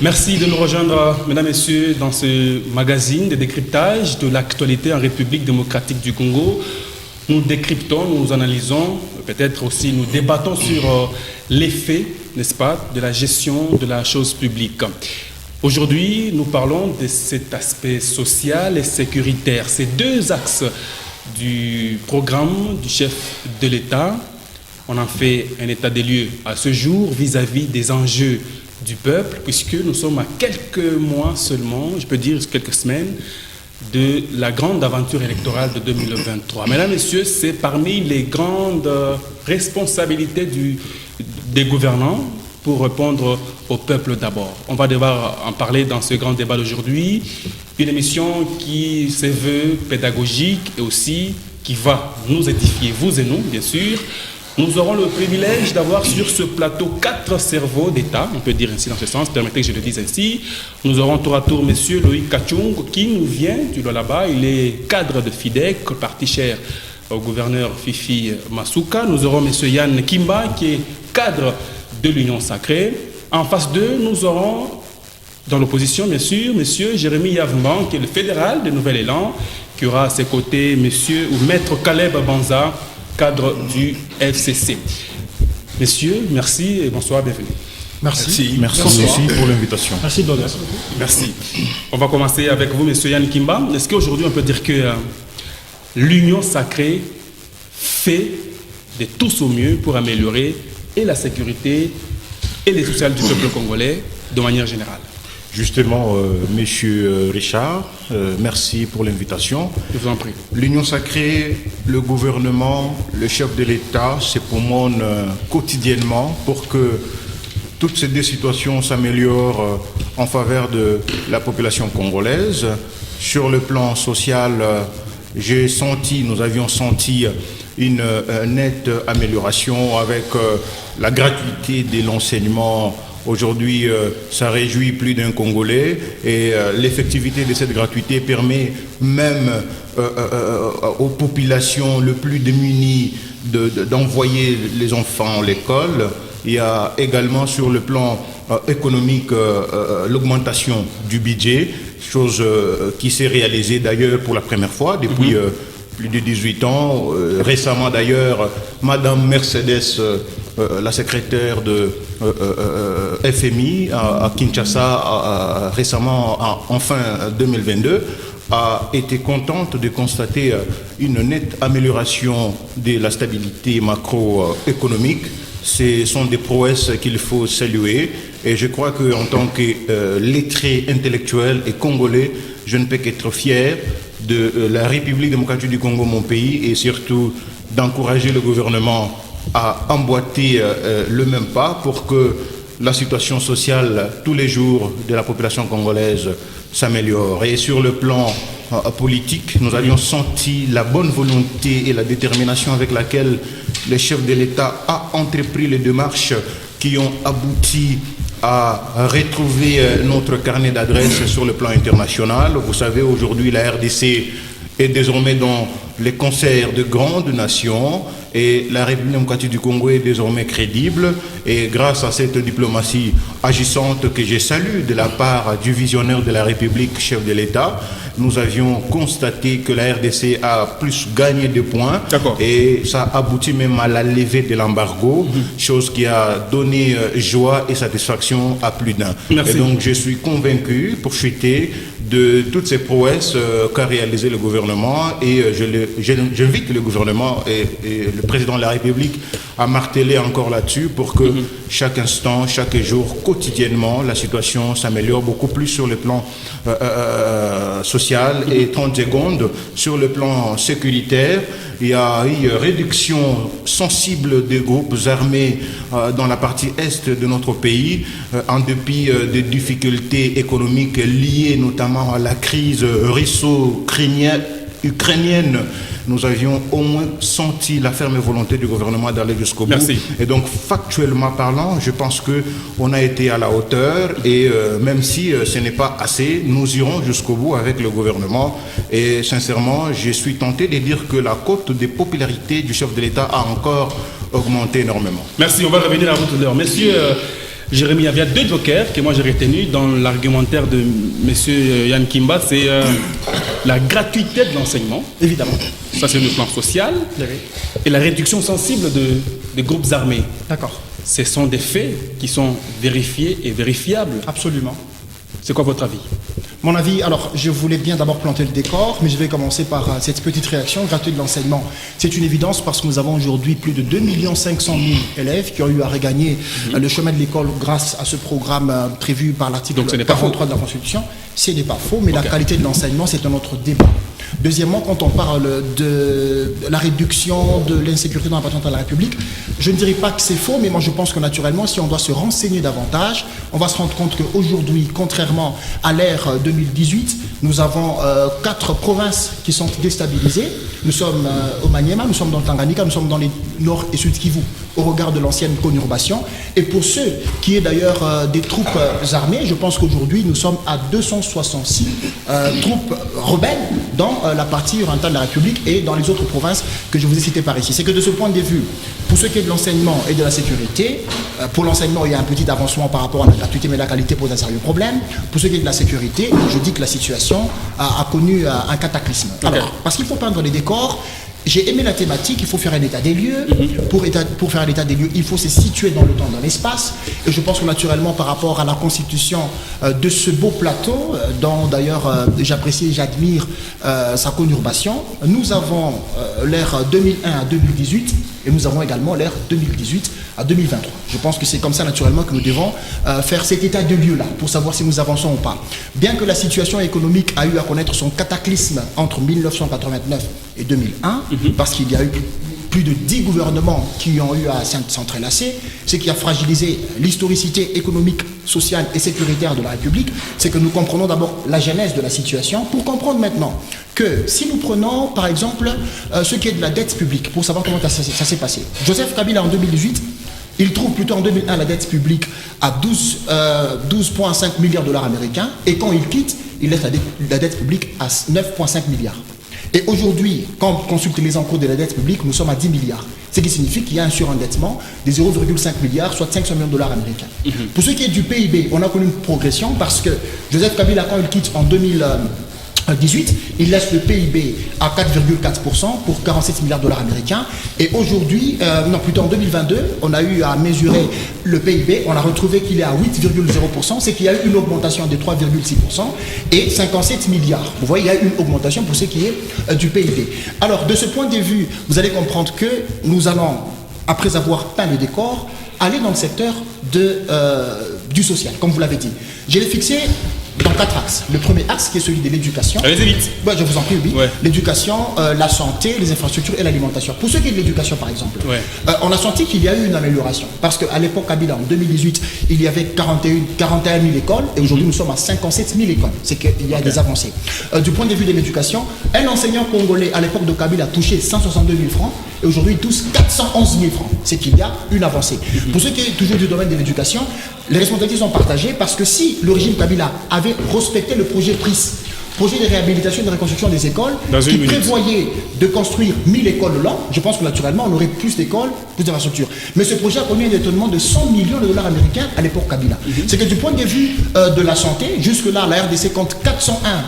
Merci de nous rejoindre, mesdames et messieurs, dans ce magazine de décryptage de l'actualité en République démocratique du Congo. Nous décryptons, nous analysons, peut-être aussi nous débattons sur l'effet, n'est-ce pas, de la gestion de la chose publique. Aujourd'hui, nous parlons de cet aspect social et sécuritaire. Ces deux axes du programme du chef de l'État. On en fait un état des lieux à ce jour vis-à-vis des enjeux du peuple, puisque nous sommes à quelques mois seulement, je peux dire quelques semaines, de la grande aventure électorale de 2023. Mesdames, Messieurs, c'est parmi les grandes responsabilités des gouvernants pour répondre au peuple d'abord. On va devoir en parler dans ce grand débat d'aujourd'hui. Une émission qui se veut pédagogique et aussi qui va nous édifier, vous et nous, bien sûr. Nous aurons le privilège d'avoir sur ce plateau 4 cerveaux d'État, on peut dire ainsi dans ce sens, permettez que je le dise ainsi. Nous aurons tour à tour M. Loïc Kachung, qui nous vient du Lualaba. Il est cadre de FIDEC, parti cher au gouverneur Fifi Masuka. Nous aurons M. Yann Kimba, qui est cadre de l'Union Sacrée. En face d'eux, nous aurons, dans l'opposition bien sûr, M. Jérémy Yavman, qui est le fédéral de Nouvel Élan, qui aura à ses côtés M. ou Maître Caleb Banza, cadre du FCC. Messieurs, merci et bonsoir, bienvenue. Merci aussi pour l'invitation. Merci, Douglas. Merci. On va commencer avec vous, M. Yann Kimba. Est-ce qu'aujourd'hui on peut dire que l'Union Sacrée fait de tout son mieux pour améliorer et la sécurité et les sociales du peuple congolais de manière générale? Justement, Monsieur Richard, merci pour l'invitation. Je vous en prie. L'Union Sacrée, le gouvernement, le chef de l'État s'époumonnent quotidiennement pour que toutes ces deux situations s'améliorent en faveur de la population congolaise. Sur le plan social, nous avions senti une nette amélioration avec la gratuité de l'enseignement. Aujourd'hui, ça réjouit plus d'un Congolais et l'effectivité de cette gratuité permet même aux populations les plus démunies d'envoyer les enfants à l'école. Il y a également sur le plan économique l'augmentation du budget, chose qui s'est réalisée d'ailleurs pour la première fois depuis plus de 18 ans. Récemment d'ailleurs, Madame Mercedes, la secrétaire de FMI à Kinshasa, récemment en fin 2022, a été contente de constater une nette amélioration de la stabilité macroéconomique. Ce sont des prouesses qu'il faut saluer et je crois qu'en tant que lettré intellectuel et congolais, je ne peux qu'être fier de la République démocratique du Congo, mon pays, et surtout d'encourager le gouvernement à emboîter le même pas pour que la situation sociale tous les jours de la population congolaise s'améliore. Et sur le plan politique, nous avions senti la bonne volonté et la détermination avec laquelle le chef de l'État a entrepris les démarches qui ont abouti à retrouver notre carnet d'adresses sur le plan international. Vous savez, aujourd'hui, la RDC est désormais dans les concerts de grandes nations et la République démocratique du Congo est désormais crédible. Et grâce à cette diplomatie agissante que je salue de la part du visionnaire de la République, chef de l'État, nous avions constaté que la RDC a plus gagné de points. Et ça aboutit même à la levée de l'embargo, chose qui a donné joie et satisfaction à plus d'un. Et donc je suis convaincu, pour chuter, de toutes ces prouesses qu'a réalisé le gouvernement et j'invite le gouvernement et le président de la République à marteler encore là-dessus pour que chaque instant, chaque jour, quotidiennement, la situation s'améliore beaucoup plus sur le plan social et 30 secondes sur le plan sécuritaire. Il y a eu réduction sensible des groupes armés dans la partie est de notre pays, en dépit des difficultés économiques liées notamment à la crise russo-ukrainienne. Nous avions au moins senti la ferme volonté du gouvernement d'aller jusqu'au bout. Et donc, factuellement parlant, je pense qu'on a été à la hauteur et même si ce n'est pas assez, nous irons jusqu'au bout avec le gouvernement. Et sincèrement, je suis tenté de dire que la cote de popularité du chef de l'État a encore augmenté énormément. Merci, on va revenir à vous tout à l'heure. Messieurs, Jérémy, il y a deux jokers que moi j'ai retenus dans l'argumentaire de M. Yann Kimba, c'est la gratuité de l'enseignement. Évidemment. Ça, c'est le plan social. Oui. Et la réduction sensible des groupes armés. D'accord. Ce sont des faits qui sont vérifiés et vérifiables. Absolument. C'est quoi votre avis? Mon avis, alors je voulais bien d'abord planter le décor, mais je vais commencer par cette petite réaction gratuite de l'enseignement. C'est une évidence parce que nous avons aujourd'hui plus de 2 500 000 élèves qui ont eu à regagner le chemin de l'école grâce à ce programme prévu par l'article 43 de la Constitution. Ce n'est pas faux, mais la qualité de l'enseignement, c'est un autre débat. Deuxièmement, quand on parle de la réduction de l'insécurité dans la patente de la République, je ne dirais pas que c'est faux, mais moi je pense que naturellement, si on doit se renseigner davantage, on va se rendre compte qu'aujourd'hui, contrairement à l'ère 2018, nous avons 4 provinces qui sont déstabilisées. Nous sommes au Maniema, nous sommes dans le Tanganyika, nous sommes dans les Nord et Sud Kivu, au regard de l'ancienne conurbation. Et pour ceux qui est d'ailleurs des troupes armées, je pense qu'aujourd'hui, nous sommes à 266 troupes rebelles dans la partie orientale de la République et dans les autres provinces que je vous ai citées par ici. C'est que de ce point de vue, pour ce qui est de l'enseignement et de la sécurité, pour l'enseignement, il y a un petit avancement par rapport à la gratuité, mais la qualité pose un sérieux problème. Pour ce qui est de la sécurité, je dis que la situation a connu un cataclysme. Alors, parce qu'il faut peindre les décors, j'ai aimé la thématique, il faut faire un état des lieux. Pour faire un état des lieux, il faut se situer dans le temps, dans l'espace. Et je pense que naturellement, par rapport à la constitution de ce beau plateau, dont d'ailleurs j'apprécie et j'admire sa conurbation, nous avons l'ère 2001 à 2018 et nous avons également l'ère 2018 à 2023. Je pense que c'est comme ça naturellement que nous devons faire cet état de lieu-là pour savoir si nous avançons ou pas. Bien que la situation économique a eu à connaître son cataclysme entre 1989 et 2001, parce qu'il y a eu plus de 10 gouvernements qui ont eu à s'entrelacer, ce qui a fragilisé l'historicité économique, sociale et sécuritaire de la République, c'est que nous comprenons d'abord la genèse de la situation pour comprendre maintenant que si nous prenons par exemple ce qui est de la dette publique, pour savoir comment ça s'est passé. Joseph Kabila en 2018, il trouve plutôt en 2001 la dette publique à 12,5 milliards de dollars américains et quand il quitte, il laisse la dette publique à 9,5 milliards. Et aujourd'hui, quand on consulte les encours de la dette publique, nous sommes à 10 milliards. Ce qui signifie qu'il y a un surendettement de 0,5 milliards, soit 500 millions de dollars américains. Pour ce qui est du PIB, on a connu une progression parce que Joseph Kabila, quand il quitte en 2018, il laisse le PIB à 4,4% pour 47 milliards de dollars américains. Et aujourd'hui, non plutôt en 2022, on a eu à mesurer le PIB, on a retrouvé qu'il est à 8,0%, c'est qu'il y a eu une augmentation de 3,6% et 57 milliards. Vous voyez, il y a eu une augmentation pour ce qui est du PIB. Alors, de ce point de vue, vous allez comprendre que nous allons, après avoir peint le décor, aller dans le secteur du social, comme vous l'avez dit. Je l'ai fixé dans 4 axes. Le premier axe qui est celui de l'éducation. Allez-y vite. Je vous en prie, oui. Ouais. L'éducation, la santé, les infrastructures et l'alimentation. Pour ce qui est de l'éducation, par exemple, on a senti qu'il y a eu une amélioration. Parce qu'à l'époque Kabila, en 2018, il y avait 41 000 écoles et aujourd'hui nous sommes à 57 000 écoles. C'est qu'il y a des avancées. Du point de vue de l'éducation, un enseignant congolais à l'époque de Kabila touchait 162 000 francs et aujourd'hui il touche 411 000 francs. C'est qu'il y a une avancée. Pour ce qui est toujours du domaine de l'éducation, les responsabilités sont partagées parce que si le régime Kabila avait respecté le projet PRIS, projet de réhabilitation et de reconstruction des écoles, qui prévoyait de construire 1000 écoles l'an, je pense que naturellement on aurait plus d'écoles, plus d'infrastructures. Mais ce projet a connu un étonnement de 100 millions de dollars américains à l'époque Kabila. C'est que du point de vue de la santé, jusque-là la RDC compte 401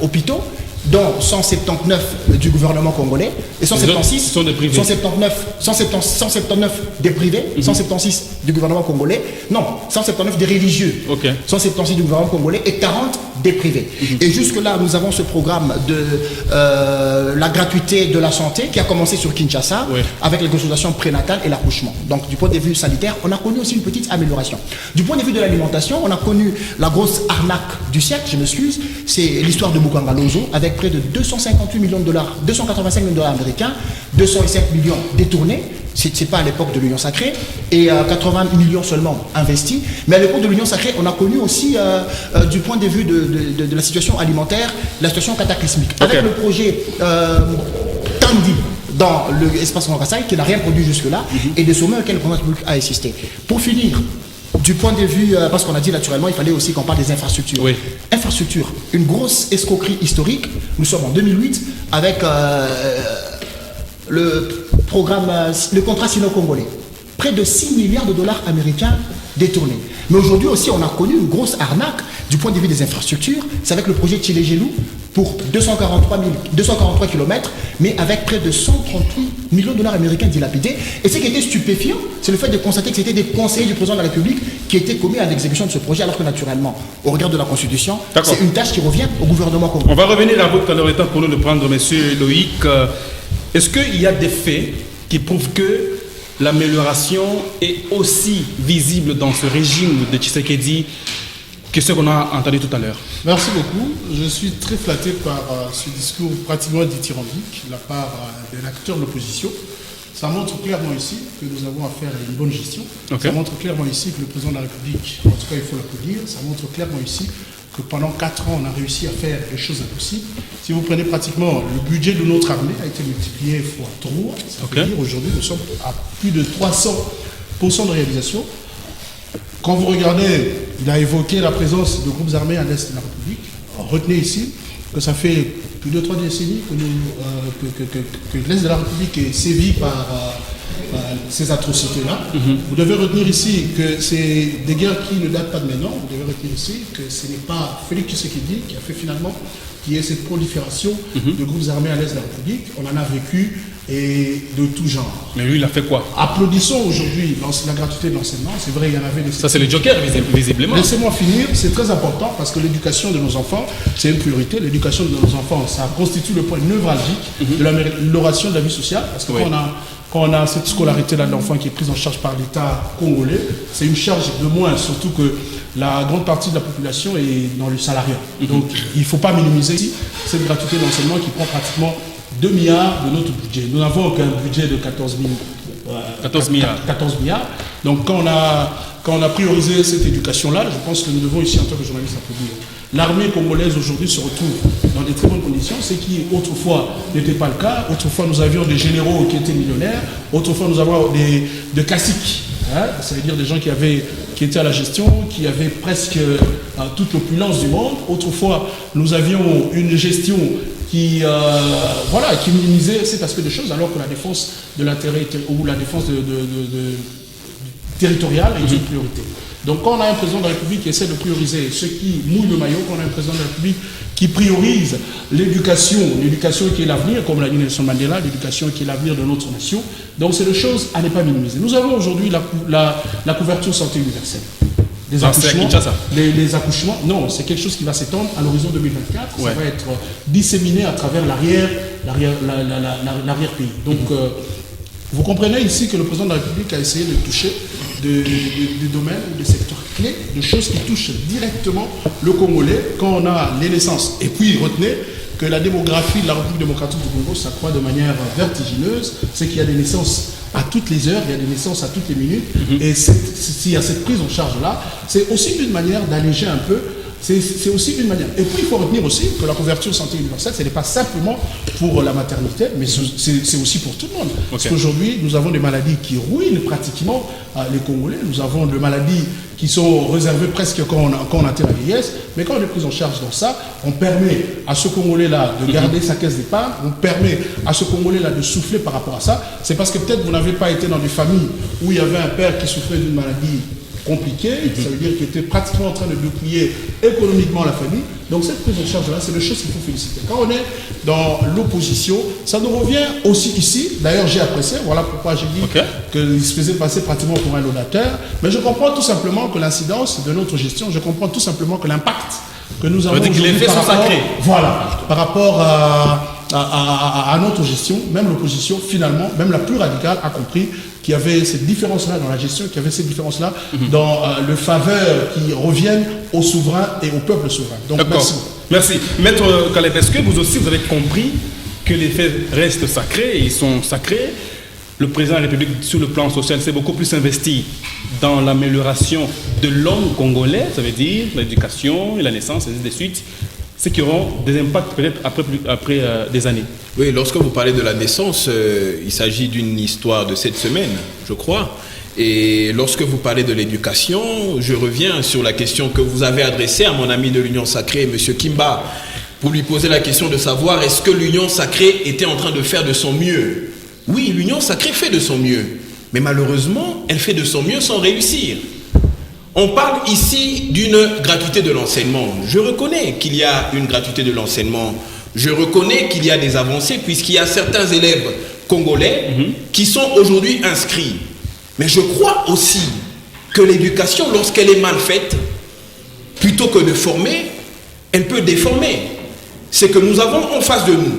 hôpitaux, dont 179 du gouvernement congolais et 176 sont des privés. 179 des privés, 176 du gouvernement congolais, non, 179 des religieux, 176 du gouvernement congolais et 40 des privés. Et jusque-là, nous avons ce programme de la gratuité de la santé qui a commencé sur Kinshasa avec les consultations prénatales et l'accouchement. Donc, du point de vue sanitaire, on a connu aussi une petite amélioration. Du point de vue de l'alimentation, on a connu la grosse arnaque du siècle, je m'excuse, c'est l'histoire de Mukangalozo avec près de 258 millions de dollars, 285 millions de dollars américains, 205 millions détournés. C'est pas à l'époque de l'Union Sacrée, et 80 millions seulement investis. Mais à l'époque de l'Union Sacrée, on a connu aussi, du point de vue de la situation alimentaire, la situation cataclysmique. Avec le projet Tandi dans l'espace Kassai, qui n'a rien produit jusque-là, et des sommets auxquels le président public a assisté. Pour finir, du point de vue, parce qu'on a dit naturellement, il fallait aussi qu'on parle des infrastructures. Infrastructures, une grosse escroquerie historique. Nous sommes en 2008 avec le programme, le contrat sino-congolais. près de 6 milliards de dollars américains détournés. Mais aujourd'hui aussi, on a connu une grosse arnaque du point de vue des infrastructures. C'est avec le projet Tchilé-Gelou pour 243 km, mais avec près de 138 millions de dollars américains dilapidés. Et ce qui était stupéfiant, c'est le fait de constater que c'était des conseillers du président de la République qui étaient commis à l'exécution de ce projet, alors que naturellement, au regard de la Constitution, c'est une tâche qui revient au gouvernement congolais. On va revenir à votre alors étant pour nous de prendre, monsieur Loïc. Est-ce qu'il y a des faits qui prouvent que l'amélioration est aussi visible dans ce régime de Tshisekedi que ce qu'on a entendu tout à l'heure? Merci beaucoup. Je suis très flatté par ce discours pratiquement dithyrambique de la part de l'acteur de l'opposition. Ça montre clairement ici que nous avons affaire à une bonne gestion. Ça montre clairement ici que le président de la République, en tout cas il faut l'applaudir, ça montre clairement ici que pendant 4 ans on a réussi à faire des choses impossibles. Si vous prenez pratiquement le budget de notre armée a été multiplié fois 3, ça veut dire aujourd'hui nous sommes à plus de 300% de réalisation. Quand vous regardez, il a évoqué la présence de groupes armés à l'est de la République. Alors, retenez ici que ça fait plus de 3 décennies que l'est de la République est sévi par ces atrocités-là. Vous devez retenir ici que c'est des guerres qui ne datent pas de maintenant. Vous devez retenir ici que ce n'est pas Félix Tshisekedi qui a fait finalement qu'il y ait cette prolifération de groupes armés à l'est de la République. On en a vécu et de tout genre. Mais lui, il a fait quoi? Applaudissons aujourd'hui la gratuité de l'enseignement. C'est vrai, il y en avait des... Ça, c'est le joker, visiblement. Laissez-moi finir, c'est très important parce que l'éducation de nos enfants, c'est une priorité. L'éducation de nos enfants, ça constitue le point névralgique de l'amélioration de la vie sociale. Parce que quand on a cette scolarité-là de l'enfant qui est prise en charge par l'État congolais, c'est une charge de moins, surtout que la grande partie de la population est dans le salariat. Donc, il ne faut pas minimiser ici cette gratuité d'enseignement qui prend pratiquement 2 milliards de notre budget. Nous n'avons qu'un budget de 14 milliards. Donc quand on a priorisé cette éducation-là, je pense que nous devons ici en tant que journalistes applaudir. L'armée congolaise aujourd'hui se retrouve dans des très bonnes conditions, ce qui autrefois n'était pas le cas. Autrefois nous avions des généraux qui étaient millionnaires, autrefois nous avions des caciques, ça veut dire des gens qui étaient à la gestion, qui avaient presque toute l'opulence du monde. Autrefois nous avions une gestion qui minimisait cet aspect de choses, alors que la défense de l'intérêt ou la défense territoriale est une priorité. Donc quand on a un président de la République qui essaie de prioriser ceux qui mouillent le maillot, quand on a un président de la République qui priorise l'éducation qui est l'avenir, comme l'a dit Nelson Mandela, l'éducation qui est l'avenir de notre nation, donc c'est des choses à ne pas minimiser. Nous avons aujourd'hui la couverture santé universelle. Les accouchements, non, c'est quelque chose qui va s'étendre à l'horizon 2024. Ça va être disséminé à travers l'arrière-pays. Donc, vous comprenez ici que le président de la République a essayé de toucher des domaines ou des secteurs clés, de choses qui touchent directement le Congolais quand on a les naissances. Et puis, retenez que la démographie de la République démocratique du Congo s'accroît de manière vertigineuse. C'est qu'il y a des naissances à toutes les heures, il y a des naissances à toutes les minutes. Et s'il y a cette prise en charge-là, c'est aussi une manière d'alléger un peu. C'est aussi une manière. Et puis, il faut retenir aussi que la couverture santé universelle, ce n'est pas simplement pour la maternité, mais c'est aussi pour tout le monde. Parce qu'aujourd'hui, nous avons des maladies qui ruinent pratiquement les Congolais. Nous avons des maladies qui sont réservées presque quand on atteint la vieillesse. Mais quand on est pris en charge dans ça, on permet à ce Congolais-là de garder sa caisse d'épargne, on permet à ce Congolais-là de souffler par rapport à ça. C'est parce que peut-être vous n'avez pas été dans des familles où il y avait un père qui souffrait d'une maladie compliqué, ça veut dire qu'il était pratiquement en train de dépouiller économiquement la famille. Donc cette prise en charge-là, c'est le chose qu'il faut féliciter. Quand on est dans l'opposition, ça nous revient aussi ici. D'ailleurs, j'ai apprécié, voilà pourquoi j'ai dit qu'il se faisait passer pratiquement pour un laudateur. Mais je comprends tout simplement que l'incidence de notre gestion, je comprends tout simplement que l'impact que nous avons aujourd'hui par rapport à notre gestion, même l'opposition, finalement, même la plus radicale, a compris qu'il y avait cette différence-là dans la gestion, qu'il y avait cette différence-là dans le faveur qui reviennent aux souverains et au peuple souverain. Donc, merci. Maître Caleb, est-ce que vous aussi, vous avez compris que les faits restent sacrés, et ils sont sacrés? Le président de la République, sur le plan social, s'est beaucoup plus investi dans l'amélioration de l'homme congolais, ça veut dire l'éducation et la naissance, et ainsi de suite, ce qui auront des impacts peut-être après des années. Oui, lorsque vous parlez de la naissance, il s'agit d'une histoire de cette semaine, je crois. Et lorsque vous parlez de l'éducation, je reviens sur la question que vous avez adressée à mon ami de l'Union Sacrée, M. Kimba, pour lui poser la question de savoir est-ce que l'Union Sacrée était en train de faire de son mieux. Oui, l'Union Sacrée fait de son mieux. Mais malheureusement, elle fait de son mieux sans réussir. On parle ici d'une gratuité de l'enseignement. Je reconnais qu'il y a une gratuité de l'enseignement. Je reconnais qu'il y a des avancées puisqu'il y a certains élèves congolais qui sont aujourd'hui inscrits. Mais je crois aussi que l'éducation, lorsqu'elle est mal faite, plutôt que de former, elle peut déformer. C'est que nous avons en face de nous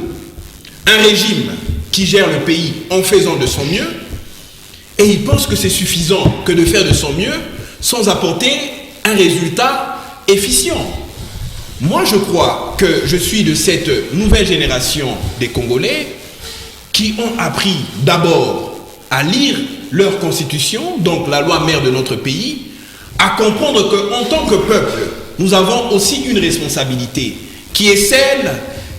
un régime qui gère le pays en faisant de son mieux et il pense que c'est suffisant que de faire de son mieux sans apporter un résultat efficient. Moi, je crois que je suis de cette nouvelle génération des Congolais qui ont appris d'abord à lire leur constitution, donc la loi mère de notre pays, à comprendre qu'en tant que peuple, nous avons aussi une responsabilité qui est celle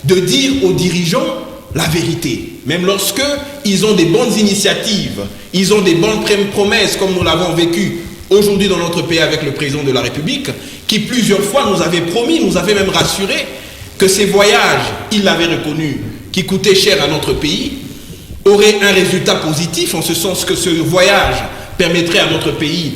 de dire aux dirigeants la vérité. Même lorsque ils ont des bonnes initiatives, ils ont des bonnes promesses comme nous l'avons vécu aujourd'hui dans notre pays avec le président de la République, qui plusieurs fois nous avait promis, nous avait même rassuré que ces voyages, il l'avait reconnu, qui coûtaient cher à notre pays, auraient un résultat positif, en ce sens que ce voyage permettrait à notre pays,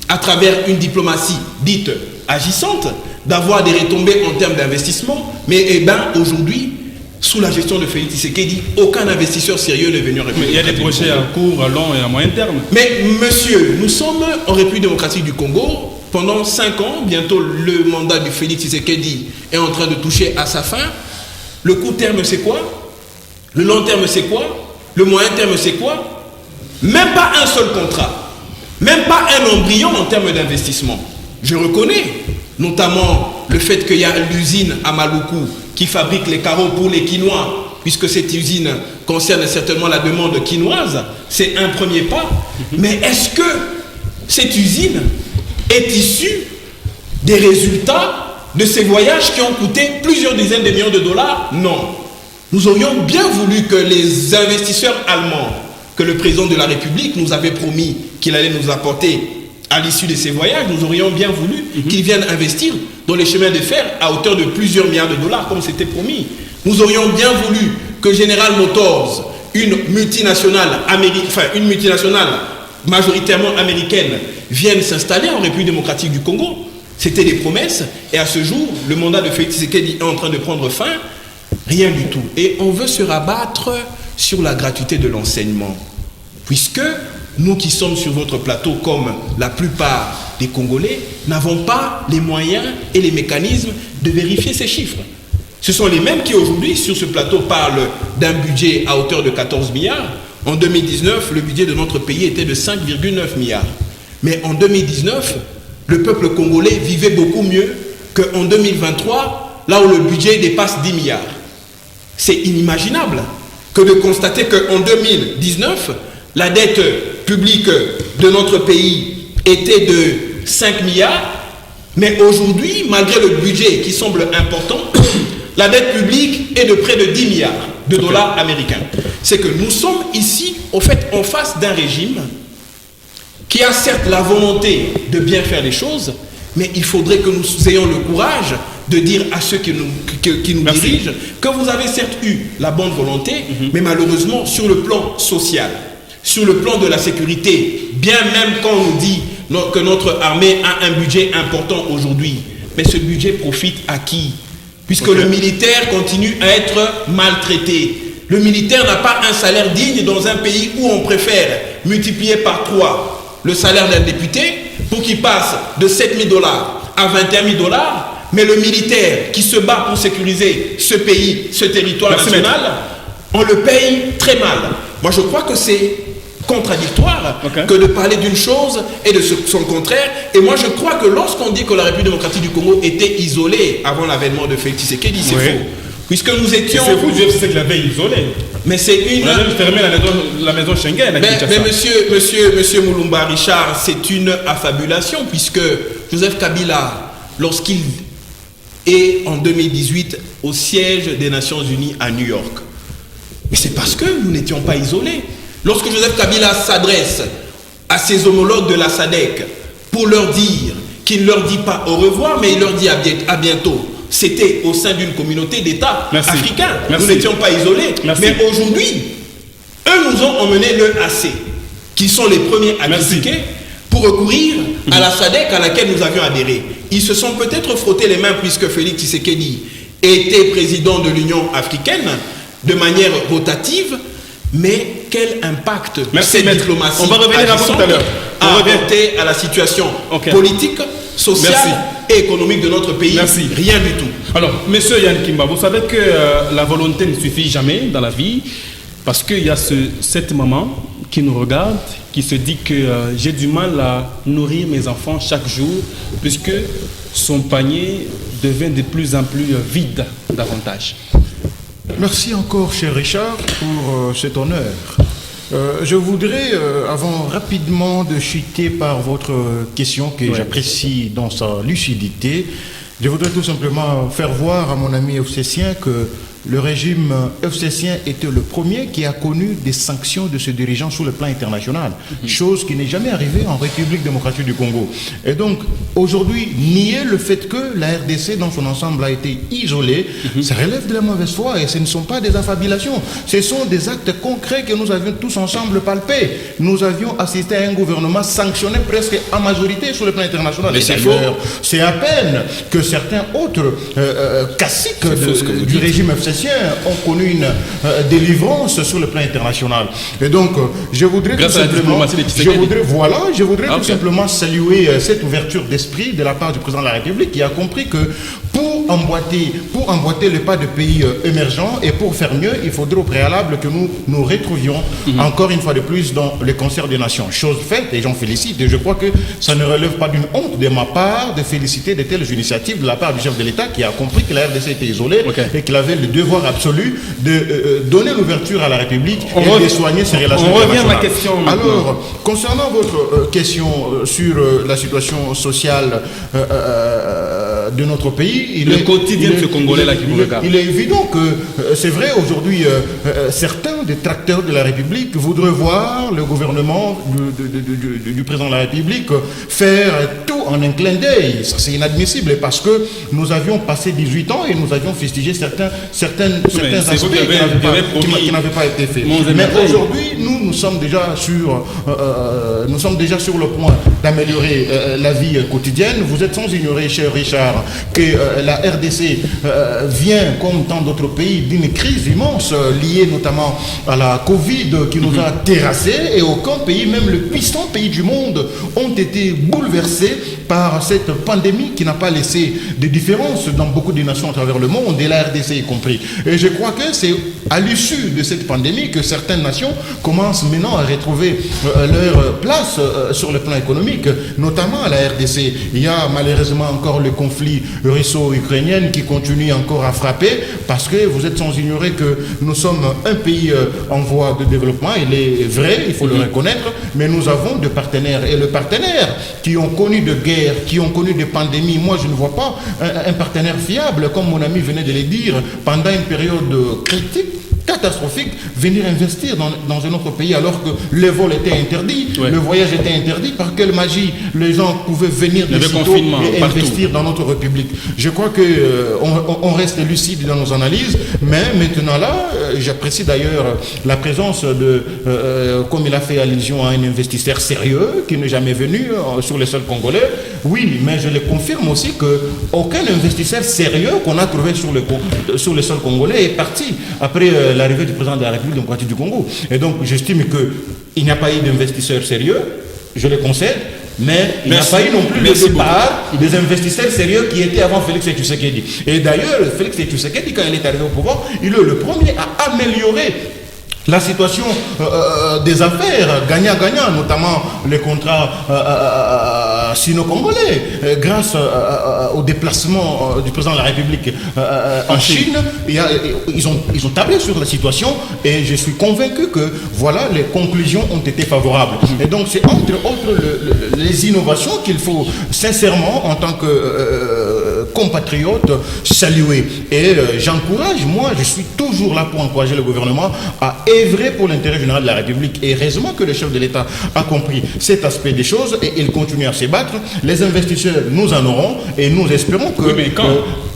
à travers une diplomatie dite agissante, d'avoir des retombées en termes d'investissement. Mais aujourd'hui, sous la gestion de Félix Tshisekedi, aucun investisseur sérieux n'est venu en République. Il y a des projets à court, à long et à moyen terme. Mais monsieur, nous sommes en République démocratique du Congo. Pendant 5 ans, bientôt le mandat du Félix Tshisekedi est en train de toucher à sa fin. Le court terme, c'est quoi? Le long terme, c'est quoi? Le moyen terme, c'est quoi? Même pas un seul contrat. Même pas un embryon en termes d'investissement. Je reconnais notamment le fait qu'il y a l'usine à Maluku qui fabrique les carreaux pour les Quinois, puisque cette usine concerne certainement la demande quinoise. C'est un premier pas. Mais est-ce que cette usine est issue des résultats de ces voyages qui ont coûté plusieurs dizaines de millions de dollars? Non. Nous aurions bien voulu que les investisseurs allemands, que le président de la République nous avait promis qu'il allait nous apporter à l'issue de ces voyages, nous aurions bien voulu qu'ils viennent investir dans les chemins de fer à hauteur de plusieurs milliards de dollars, comme c'était promis. Nous aurions bien voulu que General Motors, une multinationale majoritairement américaine, vienne s'installer en République démocratique du Congo. C'était des promesses, et à ce jour, le mandat de Félix Tshisekedi est en train de prendre fin. Rien du tout. Et on veut se rabattre sur la gratuité de l'enseignement, puisque nous qui sommes sur votre plateau, comme la plupart des Congolais, n'avons pas les moyens et les mécanismes de vérifier ces chiffres. Ce sont les mêmes qui aujourd'hui, sur ce plateau, parlent d'un budget à hauteur de 14 milliards. En 2019, le budget de notre pays était de 5,9 milliards. Mais en 2019, le peuple congolais vivait beaucoup mieux qu'en 2023, là où le budget dépasse 10 milliards. C'est inimaginable que de constater qu'en 2019, la dette publique de notre pays était de 5 milliards, mais aujourd'hui, malgré le budget qui semble important, la dette publique est de près de 10 milliards de dollars américains. C'est que nous sommes ici, au fait, en face d'un régime qui a certes la volonté de bien faire les choses, mais il faudrait que nous ayons le courage de dire à ceux qui nous dirigent que vous avez certes eu la bonne volonté, mais malheureusement, sur le plan social, sur le plan de la sécurité, bien même quand on nous dit que notre armée a un budget important aujourd'hui, mais ce budget profite à qui? Puisque le militaire continue à être maltraité. Le militaire n'a pas un salaire digne dans un pays où on préfère multiplier par 3 le salaire d'un député pour qu'il passe de 7 000 $ à 21 000 $, mais le militaire qui se bat pour sécuriser ce pays, ce territoire national, on le paye très mal. Moi, je crois que c'est contradictoire que de parler d'une chose et de son contraire. Et moi, je crois que lorsqu'on dit que la République démocratique du Congo était isolée avant l'avènement de Félix Tshisekedi, c'est faux. Puisque nous étions... C'est fou, Dieu sait que la veille isolée. Mais c'est une... On a même fermé la maison Schengen. Mais monsieur Moulumba Richard, c'est une affabulation, puisque Joseph Kabila, lorsqu'il est en 2018 au siège des Nations Unies à New York, mais c'est parce que nous n'étions pas isolés. Lorsque Joseph Kabila s'adresse à ses homologues de la SADC pour leur dire qu'il ne leur dit pas au revoir, mais il leur dit à bientôt, c'était au sein d'une communauté d'États africains. Nous n'étions pas isolés. Mais aujourd'hui, eux nous ont emmené le AC. qui sont les premiers à critiquer, pour recourir à la SADC à laquelle nous avions adhéré. Ils se sont peut-être frottés les mains puisque Félix Tshisekedi était président de l'Union africaine de manière rotative, mais quel impact cette diplomatie on va revenir à vous tout à l'heure. a apporté à la situation politique, sociale et économique de notre pays? Rien du tout. Alors, monsieur Yann Kimba, vous savez que la volonté ne suffit jamais dans la vie, parce qu'il y a cette maman qui nous regarde, qui se dit que j'ai du mal à nourrir mes enfants chaque jour, puisque son panier devient de plus en plus vide davantage. Merci encore, cher Richard, pour cet honneur. Je voudrais, avant rapidement de chuter par votre question que j'apprécie dans sa lucidité, je voudrais tout simplement faire voir à mon ami FCCien que le régime FCCien était le premier qui a connu des sanctions de ses dirigeants sur le plan international, chose qui n'est jamais arrivée en République démocratique du Congo. Et donc, aujourd'hui, nier le fait que la RDC dans son ensemble a été isolée, ça relève de la mauvaise foi et ce ne sont pas des affabulations, ce sont des actes concrets que nous avions tous ensemble palpés. Nous avions assisté à un gouvernement sanctionné presque en majorité sur le plan international. Mais c'est faux. C'est à peine que certains autres caciques du régime FCCien ont connu une délivrance sur le plan international. Et donc, je voudrais tout simplement, tout simplement saluer cette ouverture d'esprit de la part du président de la République qui a compris que pour emboîter le pas de pays émergents et pour faire mieux, il faudrait au préalable que nous nous retrouvions encore une fois de plus dans le concert des nations. Chose faite, et j'en félicite, et je crois que ça ne relève pas d'une honte de ma part de féliciter de telles initiatives de la part du chef de l'État qui a compris que la RDC était isolée et qu'il avait le devoir absolu de donner l'ouverture à la République et de soigner ses relations internationales. À ma question maintenant. Alors, concernant votre question sur la situation sociale de notre pays, le quotidien de ce Congolais-là qui vous regarde. Il est évident que c'est vrai, aujourd'hui, certains détracteurs de la République voudraient voir le gouvernement du président de la République faire tout en un clin d'œil. Ça, c'est inadmissible parce que nous avions passé 18 ans et nous avions fustigé certains aspects qui n'avaient pas été faits. Mais aujourd'hui, nous sommes déjà sur le point d'améliorer la vie quotidienne. Vous êtes sans ignorer, cher Richard, que la RDC vient, comme tant d'autres pays, d'une crise immense liée notamment à la Covid qui nous a terrassés, et aucun pays, même le puissant pays du monde, ont été bouleversés par cette pandémie qui n'a pas laissé de différence dans beaucoup de nations à travers le monde, et la RDC y compris. Et je crois que c'est à l'issue de cette pandémie que certaines nations commencent maintenant à retrouver leur place sur le plan économique, notamment à la RDC. Il y a malheureusement encore le conflit russo-ukrainien qui continue encore à frapper, parce que vous êtes sans ignorer que nous sommes un pays en voie de développement. Il est vrai, il faut le reconnaître, mais nous avons des partenaires, et les partenaires qui ont connu de guerres, qui ont connu des pandémies, moi je ne vois pas un partenaire fiable, comme mon ami venait de le dire, pendant une période critique, catastrophique, venir investir dans un autre pays alors que les vols étaient interdits, le voyage était interdit. Par quelle magie les gens pouvaient venir de sitôt et investir dans notre République? Je crois qu'on reste lucide dans nos analyses, mais maintenant là, j'apprécie d'ailleurs la présence comme il a fait allusion à un investisseur sérieux qui n'est jamais venu sur le sol congolais. Oui, mais je le confirme aussi qu'aucun investisseur sérieux qu'on a trouvé sur le sol congolais est parti après l'arrivée du président de la République démocratique du Congo. Et donc, j'estime qu'il n'y a pas eu d'investisseurs sérieux, je le concède, mais il n'y a pas eu non plus le départ des investisseurs sérieux qui étaient avant Félix Tshisekedi. Et d'ailleurs, Félix Tshisekedi, quand il est arrivé au pouvoir, il est le premier à améliorer la situation des affaires gagnant-gagnant, notamment les contrats sino-congolais. Grâce au déplacement du président de la République en Chine, ils ont tablé sur la situation, et je suis convaincu que voilà, les conclusions ont été favorables. Et donc c'est entre autres les innovations qu'il faut sincèrement, en tant que compatriote, saluer. Et j'encourage, moi je suis toujours là pour encourager le gouvernement à œuvrer pour l'intérêt général de la République. Et heureusement que le chef de l'État a compris cet aspect des choses et il continue à se battre. Les investisseurs, nous en aurons, et nous espérons que... Oui, mais quand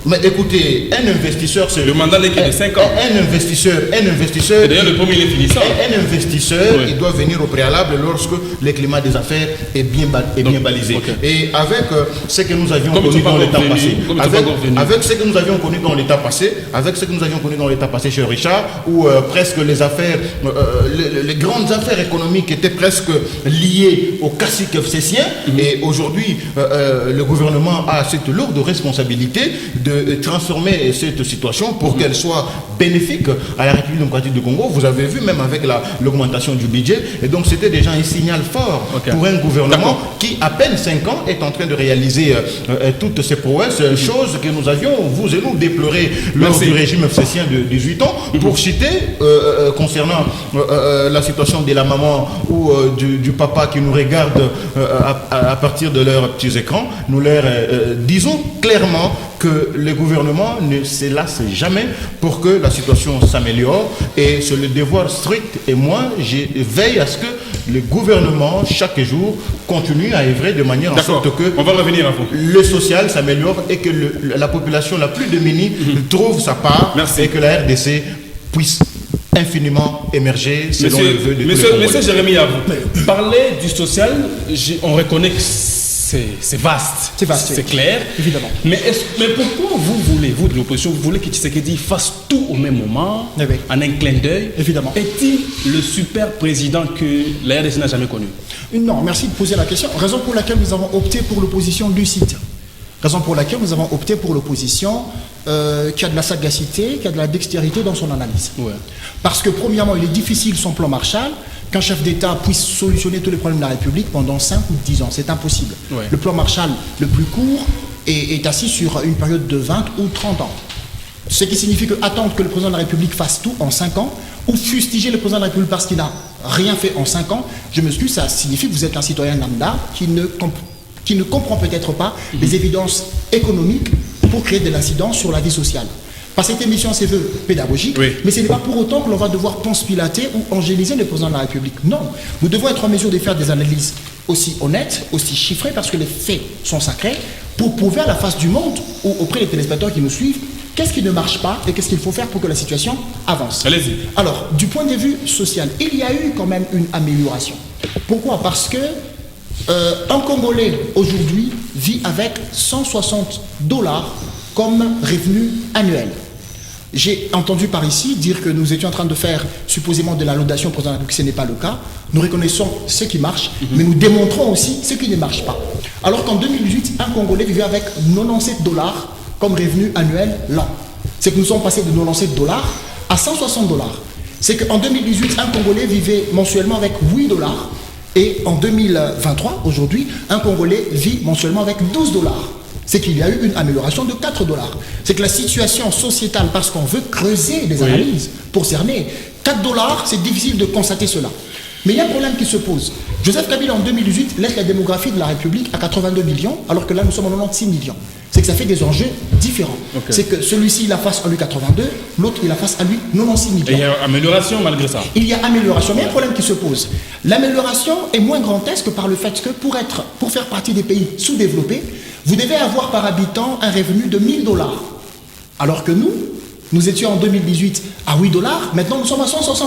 Mais écoutez, un investisseur, c'est... Le mandat n'est que de 5 ans. Un investisseur... Et d'ailleurs, le premier, il est finissant. Un investisseur, il doit venir au préalable lorsque le climat des affaires est bien balisé. Okay. Et avec ce que nous avions connu dans l'état passé, avec ce que nous avions connu dans l'état passé, chez Richard, où presque les affaires, les grandes affaires économiques étaient presque liées au classique FCCien, et aujourd'hui, le gouvernement a cette lourde responsabilité de transformer cette situation pour qu'elle soit bénéfique à la République démocratique du Congo. Vous avez vu même avec l'augmentation du budget, et donc c'était déjà un signal fort pour un gouvernement qui, à peine 5 ans, est en train de réaliser toutes ces prouesses, choses que nous avions, vous et nous, déplorées lors du régime FCCien de 18 ans. Pour citer, concernant la situation de la maman ou du papa qui nous regarde à partir de leurs petits écrans, nous leur disons clairement que le gouvernement ne se lasse jamais pour que la situation s'améliore, et c'est le devoir strict, et moi je veille à ce que le gouvernement chaque jour continue à œuvrer de manière en sorte que on va revenir à vous. Le social s'améliore et que la population la plus démunie trouve sa part. Merci. Et que la RDC puisse infiniment émerger selon le vœu de tous les Congolais. Monsieur Jérémy, à vous. Parler du social, on reconnaît que c'est vaste, c'est clair. Évidemment. Mais pourquoi vous de l'opposition, vous voulez que Tshisekedi fasse tout au même moment, en un clin d'œil? Évidemment. Est-il le super président que la RDC n'a jamais connu? Non, merci de poser la question. Raison pour laquelle nous avons opté pour l'opposition lucide. Raison pour laquelle nous avons opté pour l'opposition qui a de la sagacité, qui a de la dextérité dans son analyse. Ouais. Parce que premièrement, il est difficile son plan Marshall qu'un chef d'État puisse solutionner tous les problèmes de la République pendant 5 ou 10 ans. C'est impossible. Ouais. Le plan Marshall le plus court est assis sur une période de 20 ou 30 ans. Ce qui signifie que attendre que le président de la République fasse tout en 5 ans, ou fustiger le président de la République parce qu'il n'a rien fait en 5 ans, je m'excuse, ça signifie que vous êtes un citoyen lambda qui ne comprend peut-être pas les évidences économiques pour créer de l'incidence sur la vie sociale. Par cette émission, c'est veut pédagogique, mais ce n'est pas pour autant que l'on va devoir ponce-pilater ou angéliser le président de la République. Non, nous devons être en mesure de faire des analyses aussi honnêtes, aussi chiffrées, parce que les faits sont sacrés, pour prouver à la face du monde ou auprès des téléspectateurs qui nous suivent qu'est-ce qui ne marche pas et qu'est-ce qu'il faut faire pour que la situation avance. Allez-y. Alors, du point de vue social, il y a eu quand même une amélioration. Pourquoi? Parce que un Congolais aujourd'hui vit avec $160 comme revenu annuel. J'ai entendu par ici dire que nous étions en train de faire supposément de la laudation au président de la République. Ce n'est pas le cas. Nous reconnaissons ce qui marche, mais nous démontrons aussi ce qui ne marche pas. Alors qu'en 2018, un Congolais vivait avec $97 comme revenu annuel l'an. C'est que nous sommes passés de $97 à $160. C'est qu'en 2018, un Congolais vivait mensuellement avec $8. Et en 2023, aujourd'hui, un Congolais vit mensuellement avec $12. C'est qu'il y a eu une amélioration de $4. C'est que la situation sociétale, parce qu'on veut creuser des analyses pour cerner, $4, c'est difficile de constater cela. Mais il y a un problème qui se pose. Joseph Kabila, en 2018, laisse la démographie de la République à 82 millions, alors que là, nous sommes à 96 millions. C'est que ça fait des enjeux différents. C'est que celui-ci, il a face à lui 82, l'autre, il a face à lui 96 millions. Et il y a amélioration malgré ça. Il y a amélioration, mais il y a un problème qui se pose. L'amélioration est moins grandesque par le fait que pour faire partie des pays sous-développés, vous devez avoir par habitant un revenu de $1000. Alors que nous étions en 2018 à $8, maintenant nous sommes à $160.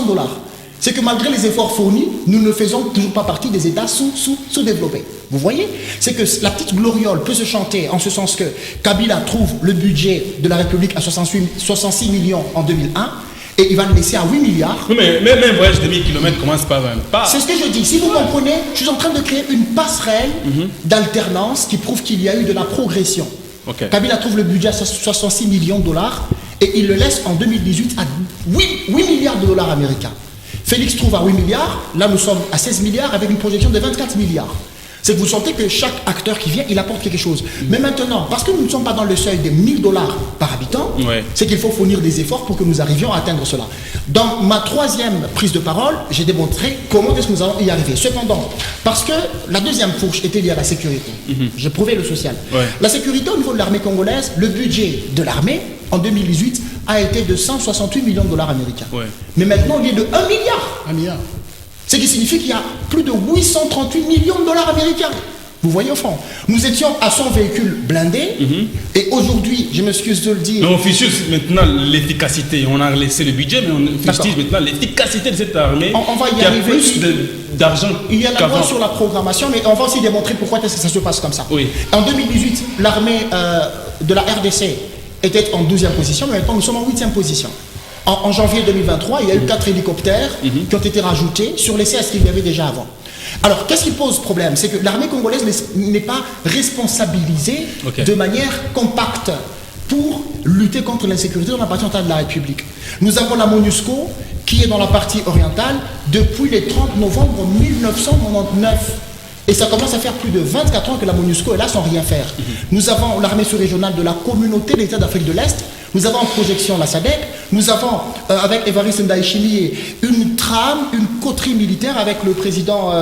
C'est que malgré les efforts fournis, nous ne faisons toujours pas partie des États sous-développés. Vous voyez? C'est que la petite gloriole peut se chanter en ce sens que Kabila trouve le budget de la République à 66 millions en 2001 et il va le laisser à 8 milliards. Oui, mais même un voyage de 1000 km commence par un pas. C'est ce que je dis. Si vous comprenez, je suis en train de créer une passerelle d'alternance qui prouve qu'il y a eu de la progression. Kabila trouve le budget à 66 millions de dollars et il le laisse en 2018 à 8 milliards de dollars américains. Félix trouve à 8 milliards, là nous sommes à 16 milliards avec une projection de 24 milliards. C'est que vous sentez que chaque acteur qui vient, il apporte quelque chose. Mais maintenant, parce que nous ne sommes pas dans le seuil des $1000 par habitant, c'est qu'il faut fournir des efforts pour que nous arrivions à atteindre cela. Dans ma troisième prise de parole, j'ai démontré comment est-ce que nous allons y arriver. Cependant, parce que la deuxième fourche était liée à la sécurité, j'ai prouvé le social. La sécurité au niveau de l'armée congolaise, le budget de l'armée, en 2018, a été de 168 millions de dollars américains. Mais maintenant, il est de 1 milliard. 1 milliard. Ce qui signifie qu'il y a plus de 838 millions de dollars américains. Vous voyez au fond, nous étions à 100 véhicules blindés, et aujourd'hui, je m'excuse de le dire... Mais on fustige maintenant l'efficacité. On a laissé le budget, mais on fustige maintenant l'efficacité de cette armée. On va y qui arriver. A plus d'argent. Il y a la qu'avant. loi sur la programmation, mais on va aussi démontrer pourquoi est-ce que ça se passe comme ça. Oui. En 2018, l'armée de la RDC était en 12e position, mais maintenant nous sommes en 8e position. En janvier 2023, il y a eu 4 hélicoptères qui ont été rajoutés sur les 16 qu'il y avait déjà avant. Alors, qu'est-ce qui pose problème? C'est que l'armée congolaise n'est pas responsabilisée de manière compacte pour lutter contre l'insécurité dans la partie orientale de la République. Nous avons la MONUSCO qui est dans la partie orientale depuis le 30 novembre 1999. Et ça commence à faire plus de 24 ans que la MONUSCO est là sans rien faire. Nous avons l'armée sous-régionale de la communauté d'États d'Afrique de l'Est. Nous avons en projection la SADC. Nous avons, avec Évariste Ndayishimiye, une trame, une coterie militaire avec le président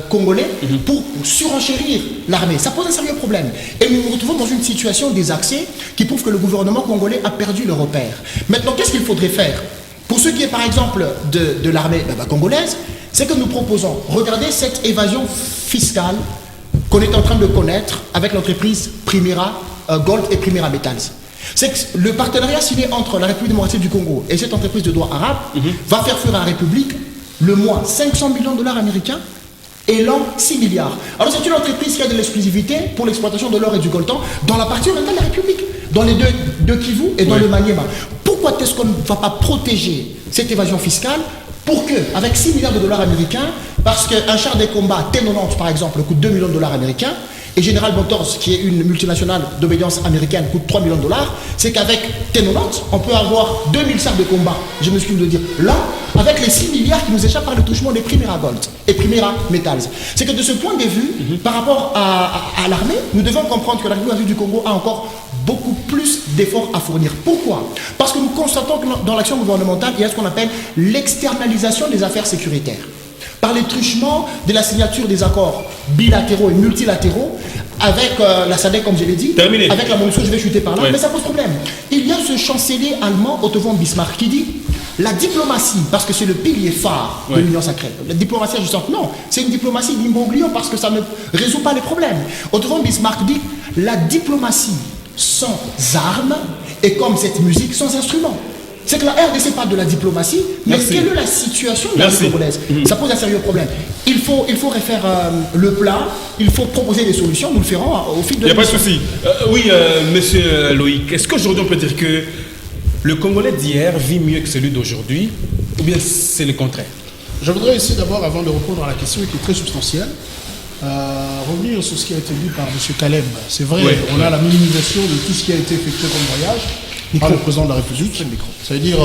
congolais pour surenchérir l'armée. Ça pose un sérieux problème. Et nous nous retrouvons dans une situation désaxée qui prouve que le gouvernement congolais a perdu le repère. Maintenant, qu'est-ce qu'il faudrait faire? Pour ce qui est, par exemple, de l'armée congolaise, c'est que nous proposons, regardez cette évasion fiscale qu'on est en train de connaître avec l'entreprise Primera Gold et Primera Metals. C'est que le partenariat signé entre la République démocratique du Congo et cette entreprise de droit arabe va faire fuir à la République le mois 500 millions de dollars américains et l'an 6 milliards. Alors c'est une entreprise qui a de l'exclusivité pour l'exploitation de l'or et du coltan dans la partie orientale de la République, dans les deux Kivu et dans le Maniema. Pourquoi est-ce qu'on ne va pas protéger cette évasion fiscale pour que, avec 6 milliards de dollars américains, parce qu'un char de combat T90 par exemple coûte 2 millions de dollars américains, et General Motors, qui est une multinationale d'obédience américaine, coûte 3 millions de dollars, c'est qu'avec T90, on peut avoir 2000 chars de combat, je m'excuse de dire, là, avec les 6 milliards qui nous échappent par le touchement des Primera Gold et Primera Metals. C'est que de ce point de vue, par rapport à l'armée, nous devons comprendre que la République du Congo a encore beaucoup plus d'efforts à fournir. Pourquoi? Parce que nous constatons que dans l'action gouvernementale, il y a ce qu'on appelle l'externalisation des affaires sécuritaires. Par les truchements de la signature des accords bilatéraux et multilatéraux avec la SADC, comme je l'ai dit, avec la MONUSCO, je vais chuter par là, mais ça pose problème. Il y a ce chancelier allemand, Otto von Bismarck, qui dit la diplomatie, parce que c'est le pilier phare de l'Union sacrée. La diplomatie agissante, non, c'est une diplomatie d'imbroglio parce que ça ne résout pas les problèmes. Otto von Bismarck dit la diplomatie sans armes est comme cette musique sans instrument. C'est que la RDC parle de la diplomatie, mais quelle est la situation de la congolaise? Ça pose un sérieux problème. Il faut refaire le plat, il faut proposer des solutions, nous le ferons au fil de Il n'y a pas de souci. Oui, monsieur Loïc, est-ce qu'aujourd'hui on peut dire que le Congolais d'hier vit mieux que celui d'aujourd'hui, ou bien c'est le contraire? Je voudrais ici d'abord, avant de répondre à la question qui est très substantielle, revenir sur ce qui a été dit par M. Caleb. C'est vrai, on a la minimisation de tout ce qui a été effectué comme voyage par le président de la République. Ça veut dire,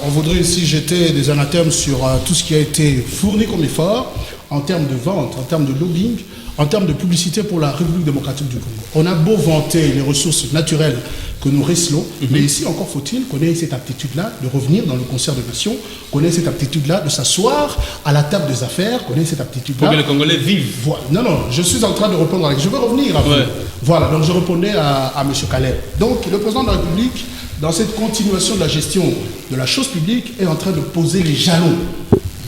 on voudrait ici jeter des anathèmes sur tout ce qui a été fourni comme effort en termes de vente, en termes de lobbying, en termes de publicité pour la République démocratique du Congo. On a beau vanter les ressources naturelles que nous recelons, mais ici encore faut-il qu'on ait cette aptitude-là de revenir dans le concert de nations, qu'on ait cette aptitude-là de s'asseoir à la table des affaires, qu'on ait cette aptitude-là... Pour que les Congolais vivent. Voilà. Non, je suis en train de répondre à... Je vais revenir à vous. Voilà, donc je répondais à M. Calais. Donc le président de la République, dans cette continuation de la gestion de la chose publique, est en train de poser les jalons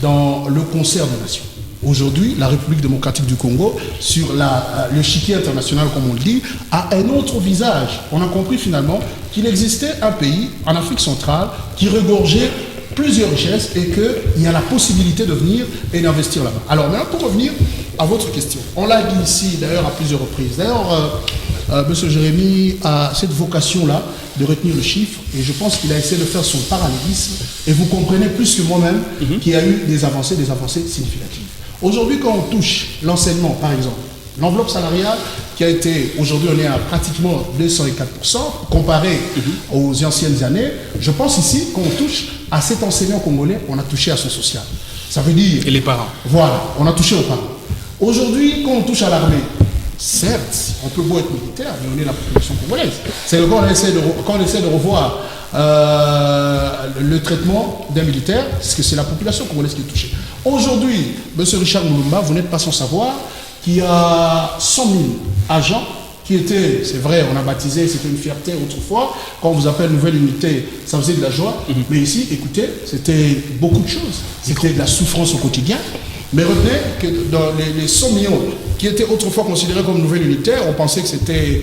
dans le concert des nations. Aujourd'hui, la République démocratique du Congo, sur le chiquier international, comme on le dit, a un autre visage. On a compris finalement qu'il existait un pays en Afrique centrale qui regorgeait plusieurs richesses et qu'il y a la possibilité de venir et d'investir là-bas. Alors maintenant, pour revenir à votre question, on l'a dit ici d'ailleurs à plusieurs reprises. D'ailleurs, M. Jérémy a cette vocation-là de retenir le chiffre et je pense qu'il a essayé de faire son parallélisme et vous comprenez plus que moi-même qu'il y a eu des avancées significatives. Aujourd'hui, quand on touche l'enseignement, par exemple, l'enveloppe salariale qui a été, aujourd'hui on est à pratiquement 204%, comparé aux anciennes années, je pense ici qu'on touche à cet enseignant congolais, on a touché à son social. Ça veut dire... Et les parents. Voilà, on a touché aux parents. Aujourd'hui, quand on touche à l'armée, certes, on peut beau être militaire, mais on est la population congolaise. C'est quand on essaie de revoir le traitement d'un militaire, parce que c'est la population congolaise qui est touchée. Aujourd'hui, M. Richard Moulumba, vous n'êtes pas sans savoir qu'il y a 100 000 agents qui étaient, c'est vrai, on a baptisé, c'était une fierté autrefois, quand on vous appelle nouvelle unité, ça faisait de la joie, mais ici, écoutez, c'était beaucoup de choses. C'était de la souffrance au quotidien. Mais retenez que dans les 100 millions qui étaient autrefois considérés comme nouvelle unitaire, on pensait que c'était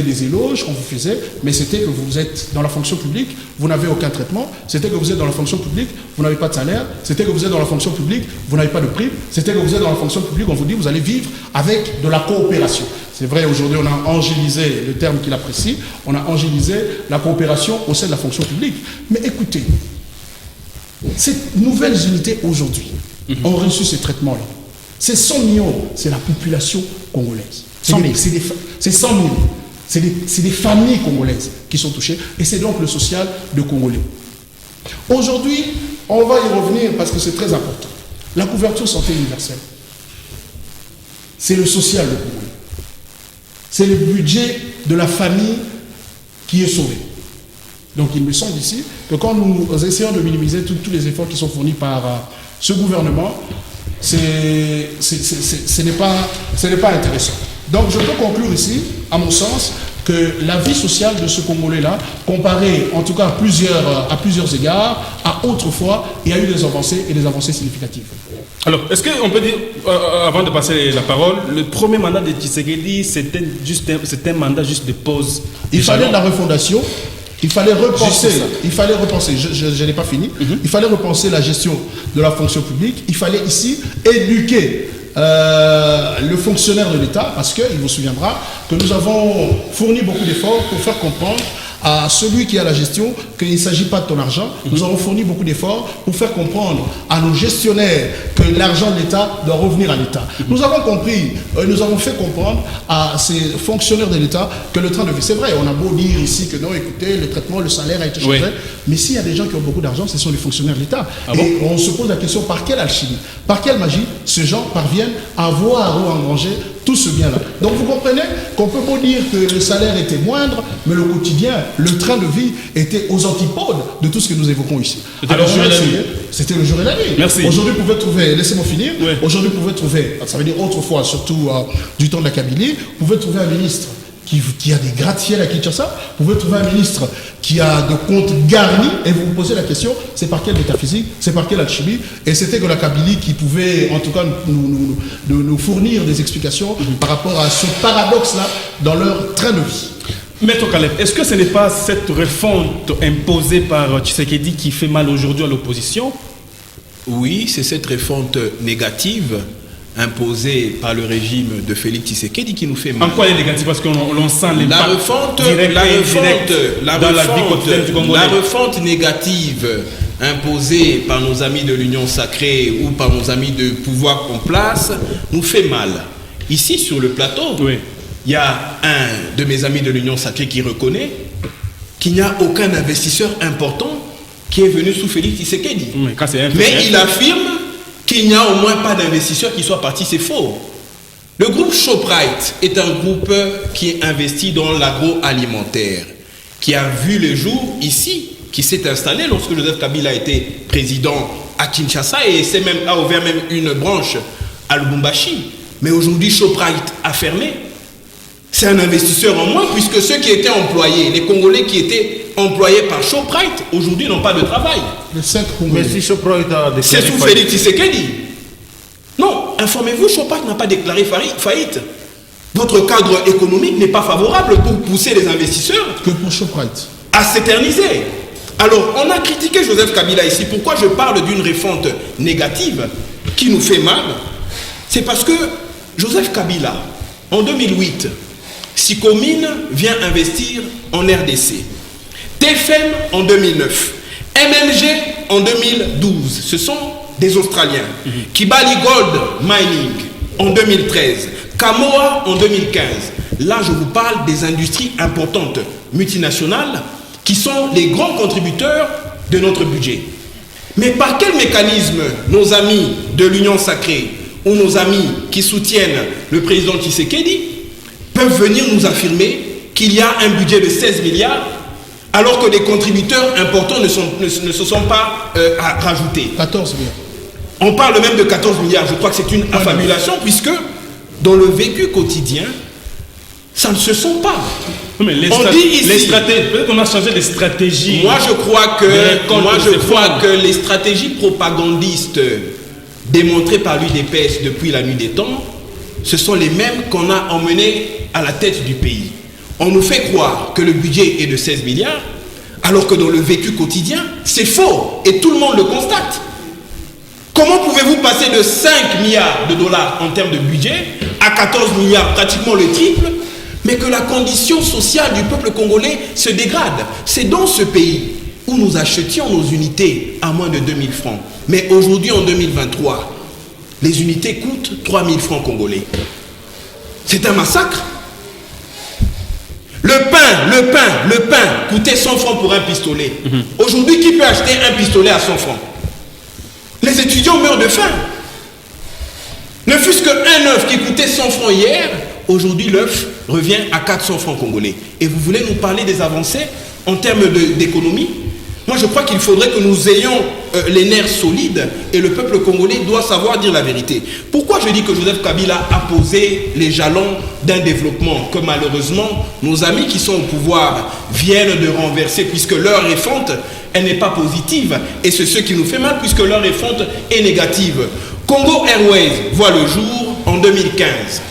des éloges qu'on vous faisait, mais c'était que vous êtes dans la fonction publique, vous n'avez aucun traitement, c'était que vous êtes dans la fonction publique, vous n'avez pas de salaire, c'était que vous êtes dans la fonction publique, vous n'avez pas de prime, c'était que vous êtes dans la fonction publique, on vous dit vous allez vivre avec de la coopération. C'est vrai, aujourd'hui on a angélisé le terme qu'il apprécie, on a angélisé la coopération au sein de la fonction publique. Mais écoutez, ces nouvelles unités aujourd'hui ont reçu ces traitements-là. Ces 100 millions, c'est la population congolaise. 100 000. C'est 100 000. C'est des familles congolaises qui sont touchées. Et c'est donc le social de Congolais. Aujourd'hui, on va y revenir parce que c'est très important. La couverture santé universelle, c'est le social de Congolais. C'est le budget de la famille qui est sauvé. Donc il me semble ici que quand nous essayons de minimiser tous les efforts qui sont fournis par ce gouvernement, ce n'est pas intéressant. Donc je peux conclure ici, à mon sens, que la vie sociale de ce Congolais-là, comparée en tout cas à plusieurs égards, à autrefois, il y a eu des avancées et des avancées significatives. Alors, est-ce qu'on peut dire, avant de passer la parole, le premier mandat de Tshisekedi, c'était un mandat juste de pause? Il fallait de la refondation. Il fallait repenser, je n'ai pas fini, il fallait repenser la gestion de la fonction publique, il fallait ici éduquer le fonctionnaire de l'État, parce qu'il vous souviendra que nous avons fourni beaucoup d'efforts pour faire comprendre à celui qui a la gestion qu'il ne s'agit pas de ton argent. Nous avons fourni beaucoup d'efforts pour faire comprendre à nos gestionnaires que l'argent de l'État doit revenir à l'État. Nous avons compris, nous avons fait comprendre à ces fonctionnaires de l'État que le train de vie, c'est vrai, on a beau dire ici que non, écoutez, le traitement, le salaire a été changé, mais s'il y a des gens qui ont beaucoup d'argent, ce sont les fonctionnaires de l'État. Et on se pose la question, par quelle alchimie, par quelle magie, ces gens parviennent à avoir ou à engranger tout ce bien-là. Donc vous comprenez qu'on peut pas dire que le salaire était moindre, mais le quotidien, le train de vie était aux antipodes de tout ce que nous évoquons ici. C'était le jour et la nuit. Merci. Aujourd'hui, vous pouvez trouver, laissez-moi finir, aujourd'hui, vous pouvez trouver, ça veut dire autrefois, surtout du temps de la Kabylie, vous pouvez trouver un ministre qui a des gratte-ciel à Kinshasa, vous pouvez trouver un ministre qui a de comptes garnis, et vous vous posez la question, c'est par quelle métaphysique, c'est par quelle alchimie, et c'était que la Kabylie qui pouvait en tout cas nous fournir des explications par rapport à ce paradoxe-là dans leur train de vie. Maître Caleb, est-ce que ce n'est pas cette refonte imposée par Tshisekedi qui fait mal aujourd'hui à l'opposition? Oui, c'est cette refonte négative imposée par le régime de Félix Tshisekedi qui nous fait mal. En quoi elle est négative? Parce qu'on sent les la refonte négative imposée par nos amis de l'Union sacrée ou par nos amis de pouvoir en place nous fait mal. Ici, sur le plateau, il y a un de mes amis de l'Union sacrée qui reconnaît qu'il n'y a aucun investisseur important qui est venu sous Félix Tshisekedi. Mais il affirme qu'il n'y a au moins pas d'investisseurs qui soient partis, c'est faux. Le groupe Shoprite est un groupe qui est investi dans l'agroalimentaire, qui a vu le jour ici, qui s'est installé lorsque Joseph Kabila était président à Kinshasa et a ouvert même une branche à Lubumbashi. Mais aujourd'hui, Shoprite a fermé. C'est un investisseur en moins puisque ceux qui étaient employés, les Congolais qui étaient employés par Shoprite, aujourd'hui n'ont pas de travail. Mais si Shoprite a déclaré c'est sous Félix Tshisekedi. Non, informez-vous, Shoprite n'a pas déclaré faillite. Votre cadre économique n'est pas favorable pour pousser les investisseurs que pour Shoprite à s'éterniser. Alors, on a critiqué Joseph Kabila ici. Pourquoi je parle d'une refonte négative qui nous fait mal? C'est parce que Joseph Kabila, en 2008, Sicomine vient investir en RDC. TFM en 2009. MMG en 2012. Ce sont des Australiens. Kibali Gold Mining en 2013. Kamoa en 2015. Là, je vous parle des industries importantes, multinationales, qui sont les grands contributeurs de notre budget. Mais par quel mécanisme nos amis de l'Union sacrée ou nos amis qui soutiennent le président Tshisekedi peuvent venir nous affirmer qu'il y a un budget de 16 milliards alors que les contributeurs importants ne se sont pas rajoutés? 14 milliards. On parle même de 14 milliards. Je crois que c'est une affabulation puisque dans le vécu quotidien, ça ne se sont pas. Mais les stratégies, peut-être qu'on a changé les stratégies. Moi, je crois que les stratégies propagandistes démontrés par l'UDPS depuis la nuit des temps, ce sont les mêmes qu'on a emmenés à la tête du pays. On nous fait croire que le budget est de 16 milliards, alors que dans le vécu quotidien, c'est faux, et tout le monde le constate. Comment pouvez-vous passer de 5 milliards de dollars en termes de budget à 14 milliards, pratiquement le triple, mais que la condition sociale du peuple congolais se dégrade? C'est dans ce pays où nous achetions nos unités à moins de 2000 francs. Mais aujourd'hui, en 2023, les unités coûtent 3000 francs congolais. C'est un massacre. Le pain coûtait 100 francs pour un pistolet. Aujourd'hui, qui peut acheter un pistolet à 100 francs? Les étudiants meurent de faim. Ne fût-ce qu'un œuf qui coûtait 100 francs hier, aujourd'hui l'œuf revient à 400 francs congolais. Et vous voulez nous parler des avancées en termes d'économie? Moi, je crois qu'il faudrait que nous ayons les nerfs solides, et le peuple congolais doit savoir dire la vérité. Pourquoi je dis que Joseph Kabila a posé les jalons d'un développement que malheureusement nos amis qui sont au pouvoir viennent de renverser, puisque leur refonte, elle n'est pas positive, et c'est ce qui nous fait mal, puisque leur refonte est négative. Congo Airways voit le jour en 2015,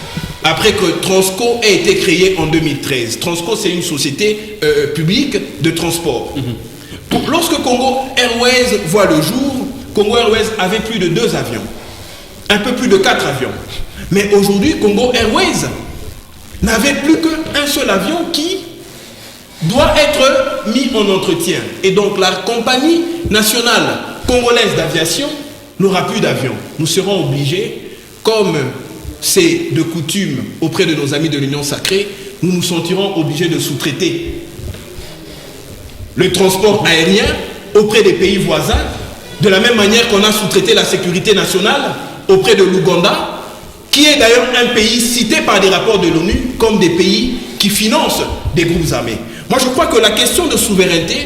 après que Transco ait été créé en 2013. Transco, c'est une société publique de transport. Lorsque Congo Airways voit le jour, Congo Airways avait plus de 2 avions, un peu plus de 4 avions. Mais aujourd'hui, Congo Airways n'avait plus qu'un seul avion qui doit être mis en entretien. Et donc la compagnie nationale congolaise d'aviation n'aura plus d'avion. Nous serons obligés, comme c'est de coutume auprès de nos amis de l'Union sacrée, nous nous sentirons obligés de sous-traiter le transport aérien auprès des pays voisins, de la même manière qu'on a sous-traité la sécurité nationale auprès de l'Ouganda, qui est d'ailleurs un pays cité par des rapports de l'ONU comme des pays qui financent des groupes armés. Moi, je crois que la question de souveraineté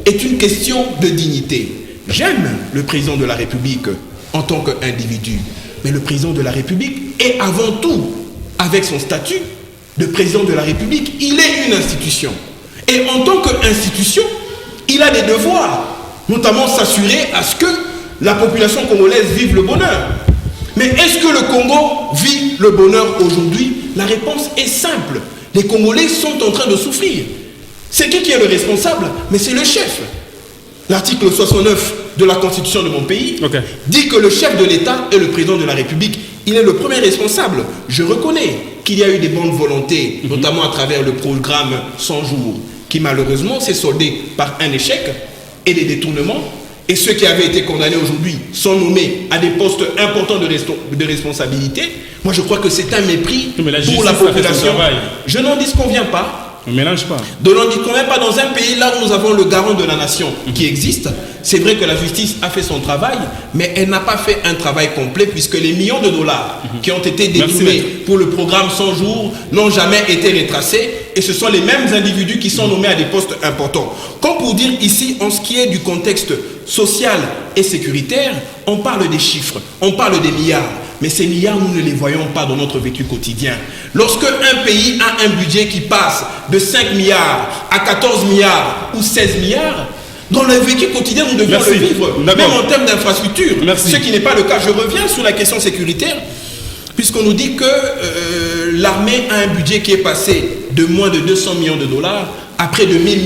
est une question de dignité. J'aime le président de la République en tant qu'individu, mais le président de la République est avant tout, avec son statut de président de la République, il est une institution. Et en tant qu'institution, il a des devoirs, notamment s'assurer à ce que la population congolaise vive le bonheur. Mais est-ce que le Congo vit le bonheur aujourd'hui? La réponse est simple. Les Congolais sont en train de souffrir. C'est qui est le responsable? Mais c'est le chef. L'article 69 de la Constitution de mon pays dit que le chef de l'État est le président de la République. Il est le premier responsable. Je reconnais qu'il y a eu des bonnes volontés, notamment à travers le programme 100 jours, qui malheureusement s'est soldé par un échec et des détournements. Et ceux qui avaient été condamnés aujourd'hui sont nommés à des postes importants de responsabilité. Moi, je crois que c'est un mépris pour la population. Je n'en disconviens pas. On ne mélange pas. De l'on dit quand même pas dans un pays là où nous avons le garant de la nation qui existe. C'est vrai que la justice a fait son travail, mais elle n'a pas fait un travail complet, puisque les millions de dollars qui ont été détournés pour le programme 100 jours n'ont jamais été retracés, et ce sont les mêmes individus qui sont nommés à des postes importants. Comme pour dire ici, en ce qui est du contexte social et sécuritaire, on parle des chiffres, on parle des milliards. Mais ces milliards, nous ne les voyons pas dans notre vécu quotidien. Lorsque un pays a un budget qui passe de 5 milliards à 14 milliards ou 16 milliards, dans le vécu quotidien, nous devions le vivre, même en termes d'infrastructure. Ce qui n'est pas le cas. Je reviens sur la question sécuritaire, puisqu'on nous dit que l'armée a un budget qui est passé de moins de 200 millions de dollars à près de 1000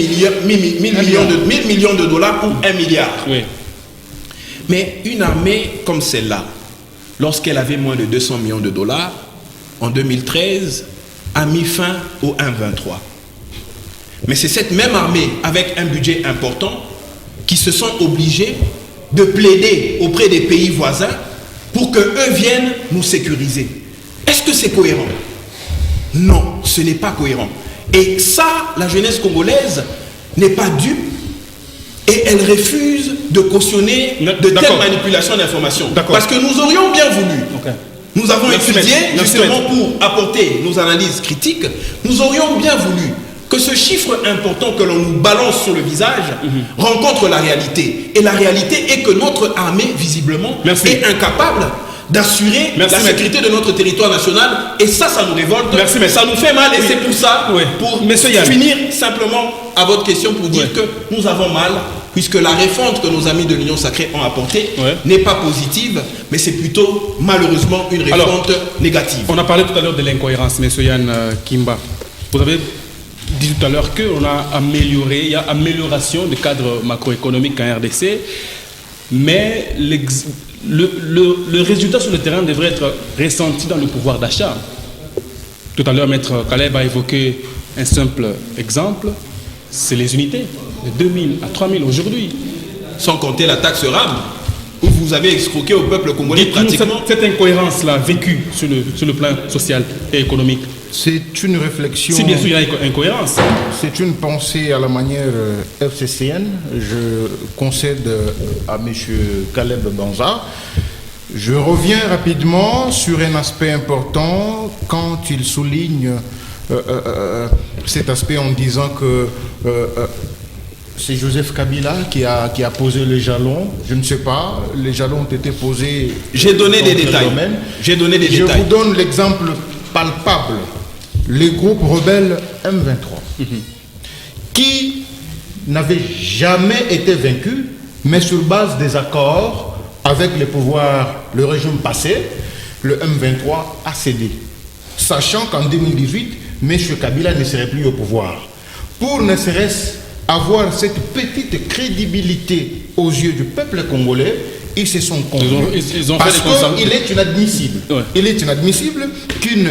millions de dollars ou 1 milliard. Oui. Mais une armée comme celle-là, lorsqu'elle avait moins de 200 millions de dollars, en 2013, a mis fin au 1,23. Mais c'est cette même armée, avec un budget important, qui se sont obligés de plaider auprès des pays voisins pour qu'eux viennent nous sécuriser. Est-ce que c'est cohérent? Non, ce n'est pas cohérent. Et ça, la jeunesse congolaise n'est pas dupe, et elle refuse de cautionner de telles manipulations d'informations. Parce que nous aurions bien voulu, nous avons étudié justement pour apporter nos analyses critiques, nous aurions bien voulu que ce chiffre important que l'on nous balance sur le visage rencontre la réalité. Et la réalité est que notre armée, visiblement, est incapable d'assurer la sécurité de notre territoire national, et ça nous révolte, ça nous fait mal, et c'est pour ça, pour finir simplement à votre question, pour dire que nous avons mal puisque la refonte que nos amis de l'Union sacrée ont apportée Ouais. n'est pas positive, mais c'est plutôt malheureusement une refonte négative. On a parlé tout à l'heure de l'incohérence, M. Yann Kimba. Vous avez dit tout à l'heure qu'on a amélioré, il y a amélioration du cadre macroéconomique en RDC, mais le résultat sur le terrain devrait être ressenti dans le pouvoir d'achat. Tout à l'heure, Maître Caleb a évoqué un simple exemple, c'est les unités, de 2000 à 3000 aujourd'hui. Sans compter la taxe RAM, où vous avez escroqué au peuple congolais Dites-nous pratiquement. cette incohérence-là vécue sur le plan social et économique. C'est une réflexion. Si bien sûr il y a une incohérence. C'est une pensée à la manière FCCN. Je concède à M. Caleb Banza. Je reviens rapidement sur un aspect important quand il souligne cet aspect en disant que c'est Joseph Kabila qui a posé les jalons. Je ne sais pas, les jalons ont été posés. J'ai donné dans des quel détails. domaine. J'ai donné des Je détails. vous donne l'exemple palpable. Les groupes rebelles M23, qui n'avaient jamais été vaincus, mais sur base des accords avec les pouvoirs, le régime passé, le M23 a cédé. Sachant qu'en 2018, M. Kabila ne serait plus au pouvoir. Pour ne serait-ce avoir cette petite crédibilité aux yeux du peuple congolais, ils se sont convenus. Ils ont fait Parce des consensus. qu'il est inadmissible. Ouais. Il est inadmissible qu'une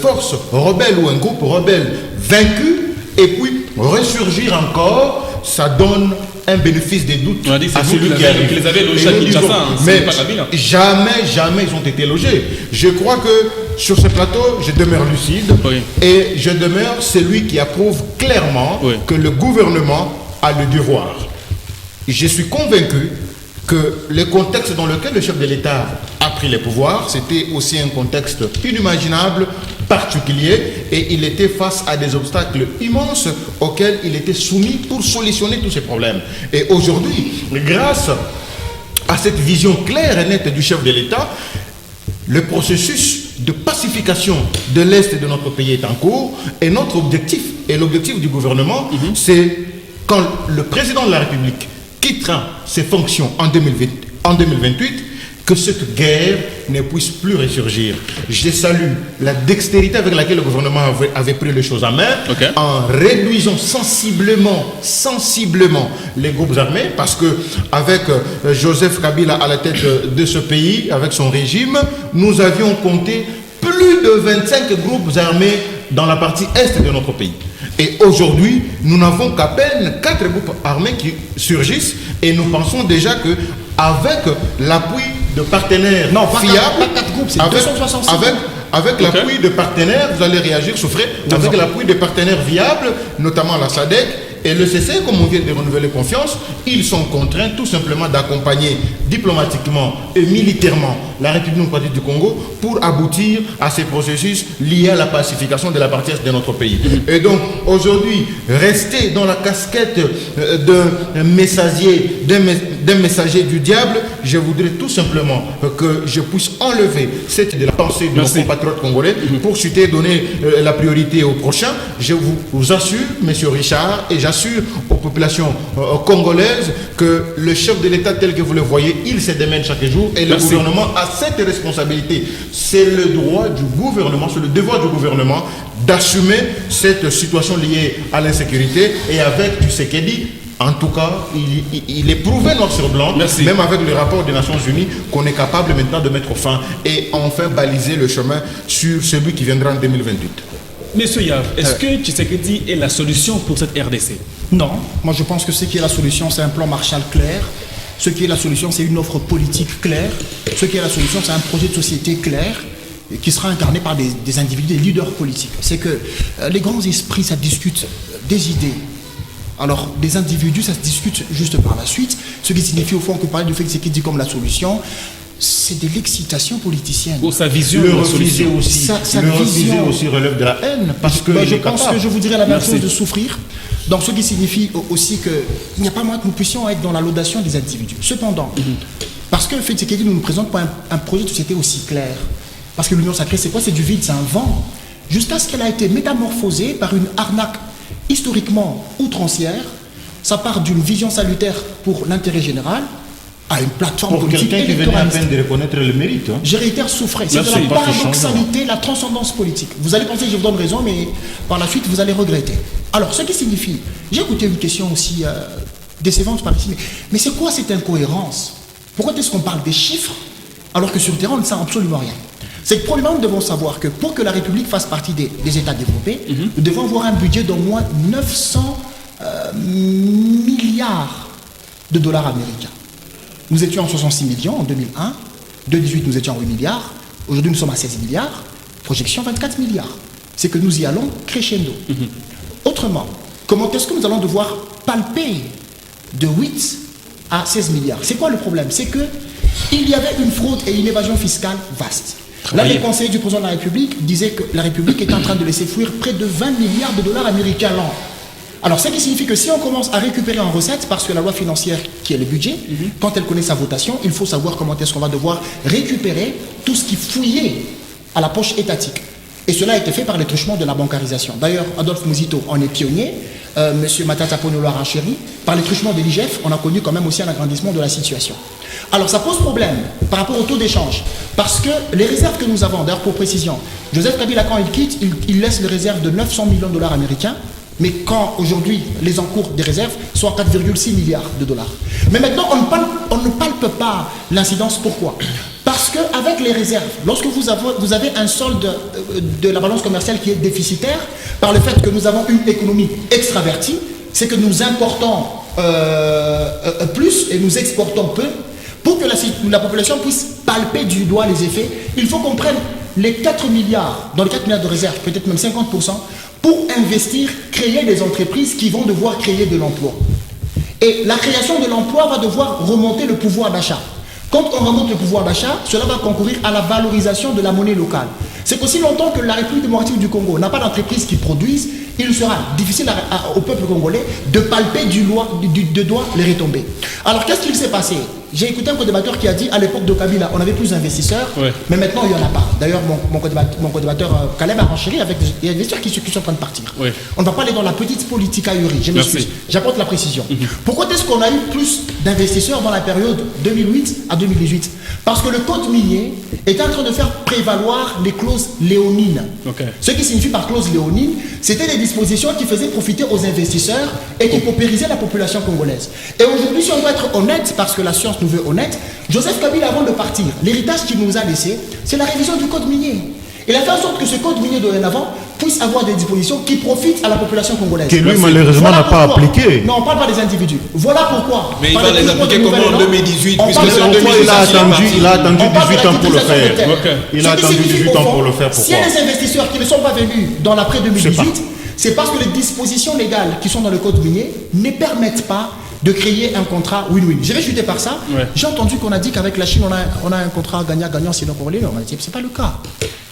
force rebelle ou un groupe rebelle vaincu et puis ressurgir encore, ça donne un bénéfice des doutes On a dit que c'est à vous celui qui qui arrive. les avez logés Et à nous Kinshasa, disons, hein, mais c'est pas Kabila. jamais ils ont été logés. Je crois que sur ce plateau, je demeure lucide Oui. et je demeure celui qui approuve clairement Oui. que le gouvernement a le devoir. Je suis convaincu que le contexte dans lequel le chef de l'État a pris les pouvoirs, c'était aussi un contexte inimaginable, particulier, et il était face à des obstacles immenses auxquels il était soumis pour solutionner tous ces problèmes. Et aujourd'hui, grâce à cette vision claire et nette du chef de l'État, le processus de pacification de l'Est de notre pays est en cours, et notre objectif, et l'objectif du gouvernement, c'est quand le président de la République quittera ses fonctions en 2028, que cette guerre ne puisse plus ressurgir. Je salue la dextérité avec laquelle le gouvernement avait pris les choses en main, Ok. en réduisant sensiblement les groupes armés, parce que avec Joseph Kabila à la tête de ce pays, avec son régime, nous avions compté plus de 25 groupes armés dans la partie est de notre pays. Et aujourd'hui, nous n'avons qu'à peine 4 groupes armés qui surgissent, et nous pensons déjà que avec l'appui de partenaires Non, pas fiables, pas 4 groupes, c'est 266. avec Ok. l'appui de partenaires, vous allez réagir, souffrez, avec l'appui de partenaires viables, notamment la SADC et le CC, comme on vient de renouveler confiance, ils sont contraints tout simplement d'accompagner diplomatiquement et militairement la République démocratique du Congo pour aboutir à ces processus liés à la pacification de la partie est de notre pays. Et donc, aujourd'hui, rester dans la casquette d'un messager du diable, je voudrais tout simplement que je puisse enlever cette de la pensée de nos Merci. compatriotes congolais pour chuter, donner la priorité au prochain. Je vous assure, monsieur Richard, et j'assure aux populations congolaises que le chef de l'État tel que vous le voyez, il se démène chaque jour et le Merci. gouvernement a cette responsabilité. C'est le droit du gouvernement, c'est le devoir du gouvernement d'assumer cette situation liée à l'insécurité, et avec du Tshisekedi, en tout cas, il est prouvé noir sur blanc, Merci. même avec le rapport des Nations Unies, qu'on est capable maintenant de mettre fin et enfin baliser le chemin sur celui qui viendra en 2028. Monsieur Yav, est-ce que Tshisekedi est la solution pour cette RDC? Non, moi je pense que ce qui est la solution, c'est un plan Marshall clair. Ce qui est la solution, c'est une offre politique claire. Ce qui est la solution, c'est un projet de société clair qui sera incarné par des individus, des leaders politiques. C'est que les grands esprits, ça discute des idées. Alors, des individus, ça se discute juste par la suite. Ce qui signifie au fond que parler du fait que c'est qui dit comme la solution, c'est de l'excitation politicienne. Ou sa vision Le de la refuser solution? aussi, Sa le refuser vision. aussi relève de la haine, parce que Ben, il je est pense capable. que je vous dirais la même Merci. chose de souffrir. Donc, ce qui signifie aussi qu'il n'y a pas moyen que nous puissions être dans la laudation des individus. Cependant, parce que Tshisekedi ne nous présente pas un projet de société aussi clair. Parce que l'Union sacrée, c'est quoi? C'est du vide, c'est un vent. Jusqu'à ce qu'elle a été métamorphosée par une arnaque historiquement outrancière, Ça part d'une vision salutaire pour l'intérêt général à une plateforme Pour politique quelqu'un qui venait à électoraliste. peine de reconnaître le mérite. Hein. Je réitère, souffrez. C'est de Merci. la Pas que paradoxalité, la transcendance politique. Vous allez penser que je vous donne raison, mais par la suite, vous allez regretter. Alors, ce qui signifie, j'ai écouté une question aussi décevante par ici, mais c'est quoi cette incohérence? Pourquoi est-ce qu'on parle des chiffres alors que sur le terrain, on ne sait absolument rien? C'est que probablement, nous devons savoir que pour que la République fasse partie des États développés, nous devons avoir un budget d'au moins 900 milliards de dollars américains. Nous étions en 66 millions en 2001. 2018, nous étions en 8 milliards. Aujourd'hui, nous sommes à 16 milliards. Projection 24 milliards. C'est que nous y allons crescendo. Autrement, comment est-ce que nous allons devoir palper de 8 à 16 milliards? C'est quoi le problème? C'est qu'il y avait une fraude et une évasion fiscale vaste. Là, les conseillers du président de la République disaient que la République était en train de laisser fuir près de 20 milliards de dollars américains l'an. Alors, ce qui signifie que si on commence à récupérer en recettes, parce que la loi financière, qui est le budget, quand elle connaît sa votation, il faut savoir comment est-ce qu'on va devoir récupérer tout ce qui fouillait à la poche étatique. Et cela a été fait par le truchement de la bancarisation. D'ailleurs, Adolphe Mouzito en est pionnier, M. Matata Ponolo-Aranchéry, par le truchement de l'IGF, on a connu quand même aussi un agrandissement de la situation. Alors, ça pose problème par rapport au taux d'échange, parce que les réserves que nous avons, d'ailleurs pour précision, Joseph Kabila, quand il quitte, il laisse les réserves de 900 millions de dollars américains, mais quand aujourd'hui les encours des réserves sont à 4,6 milliards de dollars. Mais maintenant, on ne palpe pas l'incidence. Pourquoi? Parce qu'avec les réserves, lorsque vous avez un solde de la balance commerciale qui est déficitaire, par le fait que nous avons une économie extravertie, c'est que nous importons plus et nous exportons peu. Pour que la population puisse palper du doigt les effets, il faut qu'on prenne les 4 milliards, dans les 4 milliards de réserves, peut-être même 50%, pour investir, créer des entreprises qui vont devoir créer de l'emploi. Et la création de l'emploi va devoir remonter le pouvoir d'achat. Quand on remonte le pouvoir d'achat, cela va concourir à la valorisation de la monnaie locale. C'est qu'aussi longtemps que la République démocratique du Congo n'a pas d'entreprise qui produise, il sera difficile au peuple congolais de palper de doigt les retombées. Alors qu'est-ce qu'il s'est passé? J'ai écouté un co-débatteur qui a dit à l'époque de Kabila, on avait plus d'investisseurs, mais maintenant il n'y en a pas. D'ailleurs, mon co-débatteur Caleb Aranchéry, avec des investisseurs qui sont en train de partir. On ne va pas aller dans la petite politicaillerie, je m'excuse. J'apporte la précision. Pourquoi est-ce qu'on a eu plus d'investisseurs dans la période 2008 à 2018? Parce que le code minier est en train de faire prévaloir les clauses léonines. Ce qui signifie par clause léonine, c'était des dispositions qui faisaient profiter aux investisseurs et qui paupérisaient la population congolaise. Et aujourd'hui, si on doit être honnête, parce que la science nous veut honnête, Joseph Kabila, avant de partir, l'héritage qu'il nous a laissé, c'est la révision du code minier. Il a fait en sorte que ce code minier dorénavant puisse avoir des dispositions qui profitent à la population congolaise. Que lui, malheureusement, n'a pas appliqué. Non, on ne parle pas des individus. Voilà pourquoi. Mais il va les appliquer comment en 2018, puisque c'est en Pourquoi 2018 il a attendu 18 ans pour le faire. Il a Ce qui attendu signifie 18 qu'au ans fond, pour le faire. s'il y a Pourquoi? des investisseurs qui ne sont pas venus dans l'après-2018, c'est parce que les dispositions légales qui sont dans le code minier ne permettent pas de créer un contrat win-win. Je vais chuter par ça. J'ai entendu qu'on a dit qu'avec la Chine, on a un contrat gagnant-gagnant, sinon pour les. On a dit c'est pas le cas.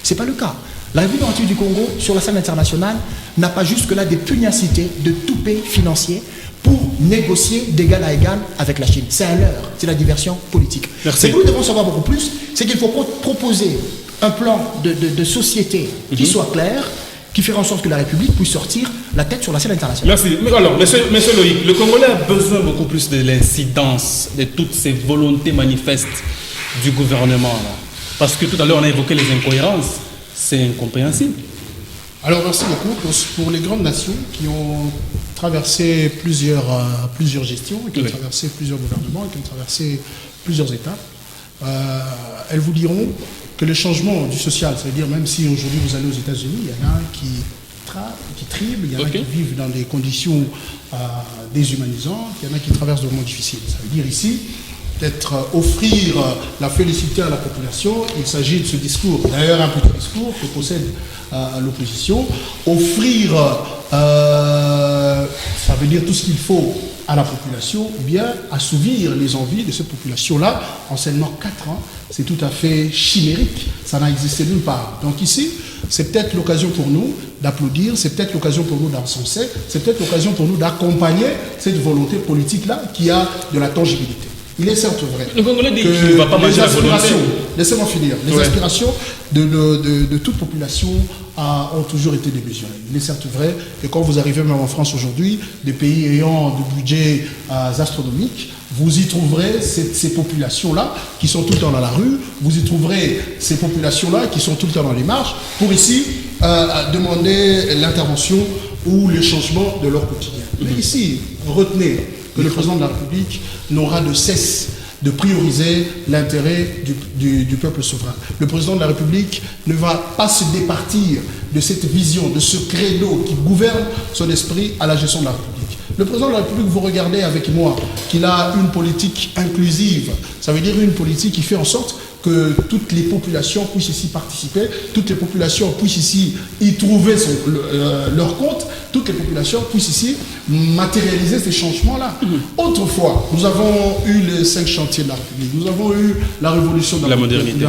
C'est pas le cas. La République démocratique du Congo, sur la scène internationale, n'a pas jusque-là des pugnacités de toupet financier pour négocier d'égal à égal avec la Chine. C'est un leurre, c'est la diversion politique. Ce que nous devons savoir beaucoup plus, c'est qu'il faut proposer un plan de société qui soit clair, qui fera en sorte que la République puisse sortir la tête sur la scène internationale. Merci. Mais alors, monsieur Loïc, le Congolais a besoin beaucoup plus de l'incidence de toutes ces volontés manifestes du gouvernement. Là. Parce que tout à l'heure, on a évoqué les incohérences. C'est incompréhensible. Alors, merci beaucoup pour les grandes nations qui ont traversé plusieurs gestions, qui ont traversé plusieurs gouvernements, qui ont traversé plusieurs étapes. Elles vous diront que le changement du social, c'est-à-dire même si aujourd'hui vous allez aux États-Unis, il y en a qui triment, il y en a qui vivent dans des conditions déshumanisantes, il y en a qui traversent des moments difficiles. Ça veut dire ici, peut-être offrir la félicité à la population, il s'agit de ce discours, d'ailleurs un petit discours que possède l'opposition, offrir, ça veut dire tout ce qu'il faut à la population, ou bien assouvir les envies de cette population-là en seulement 4 ans. C'est tout à fait chimérique, ça n'a existé nulle part. Donc ici, c'est peut-être l'occasion pour nous d'applaudir, c'est peut-être l'occasion pour nous d'encenser, c'est peut-être l'occasion pour nous d'accompagner cette volonté politique-là qui a de la tangibilité. Il est certes vrai Le Congolais dit que qu'il ne va pas les manger la volonté. aspirations, laissez-moi finir, les Ouais. aspirations de toute population ont toujours été démesurées. Il est certes vrai que quand vous arrivez même en France aujourd'hui, des pays ayant des budgets astronomiques, vous y trouverez ces populations-là qui sont tout le temps dans la rue, vous y trouverez ces populations-là qui sont tout le temps dans les marches pour ici demander l'intervention ou le changement de leur quotidien. Mais ici, retenez que le président de la République n'aura de cesse de prioriser l'intérêt du peuple souverain. Le président de la République ne va pas se départir de cette vision, de ce credo qui gouverne son esprit à la gestion de la République. Le président de la République, vous regardez avec moi qu'il a une politique inclusive. Ça veut dire une politique qui fait en sorte que toutes les populations puissent ici participer, toutes les populations puissent ici y trouver leur compte, toutes les populations puissent ici matérialiser ces changements-là. Autrefois, nous avons eu les 5 chantiers de la République, nous avons eu la révolution de la modernité.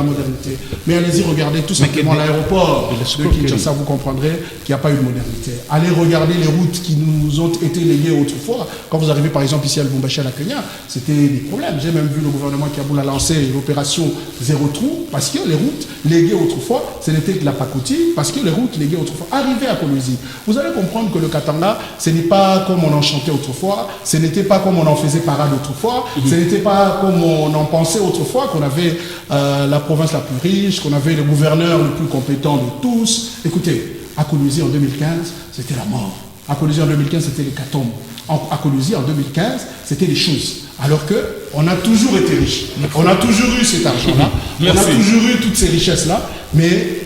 Mais allez-y, regardez tout simplement l'aéroport de Kinshasa, vous comprendrez qu'il n'y a pas eu de modernité. Allez regarder les routes qui nous ont été léguées autrefois. Quand vous arrivez par exemple ici à Lubumbashi, à la Kenya, c'était des problèmes. J'ai même vu le gouvernement qui a lancé l'opération Zéro trou, parce que les routes léguées autrefois, ce n'était que la pacotille, parce que les routes léguées autrefois arrivaient à Kolwezi. Vous allez comprendre que le Katanga, ce n'est pas comme on en chantait autrefois, ce n'était pas comme on en faisait parade autrefois, ce n'était pas comme on en pensait autrefois, qu'on avait la province la plus riche, qu'on avait le gouverneur le plus compétent de tous. Écoutez, à Kolwezi en 2015, c'était la mort. À Kolwezi en 2015, c'était l'hécatombe. À Kolwezi en 2015, c'était les choses. Alors qu'on a toujours été riche, on a toujours eu cet argent-là, on a toujours eu toutes ces richesses-là, mais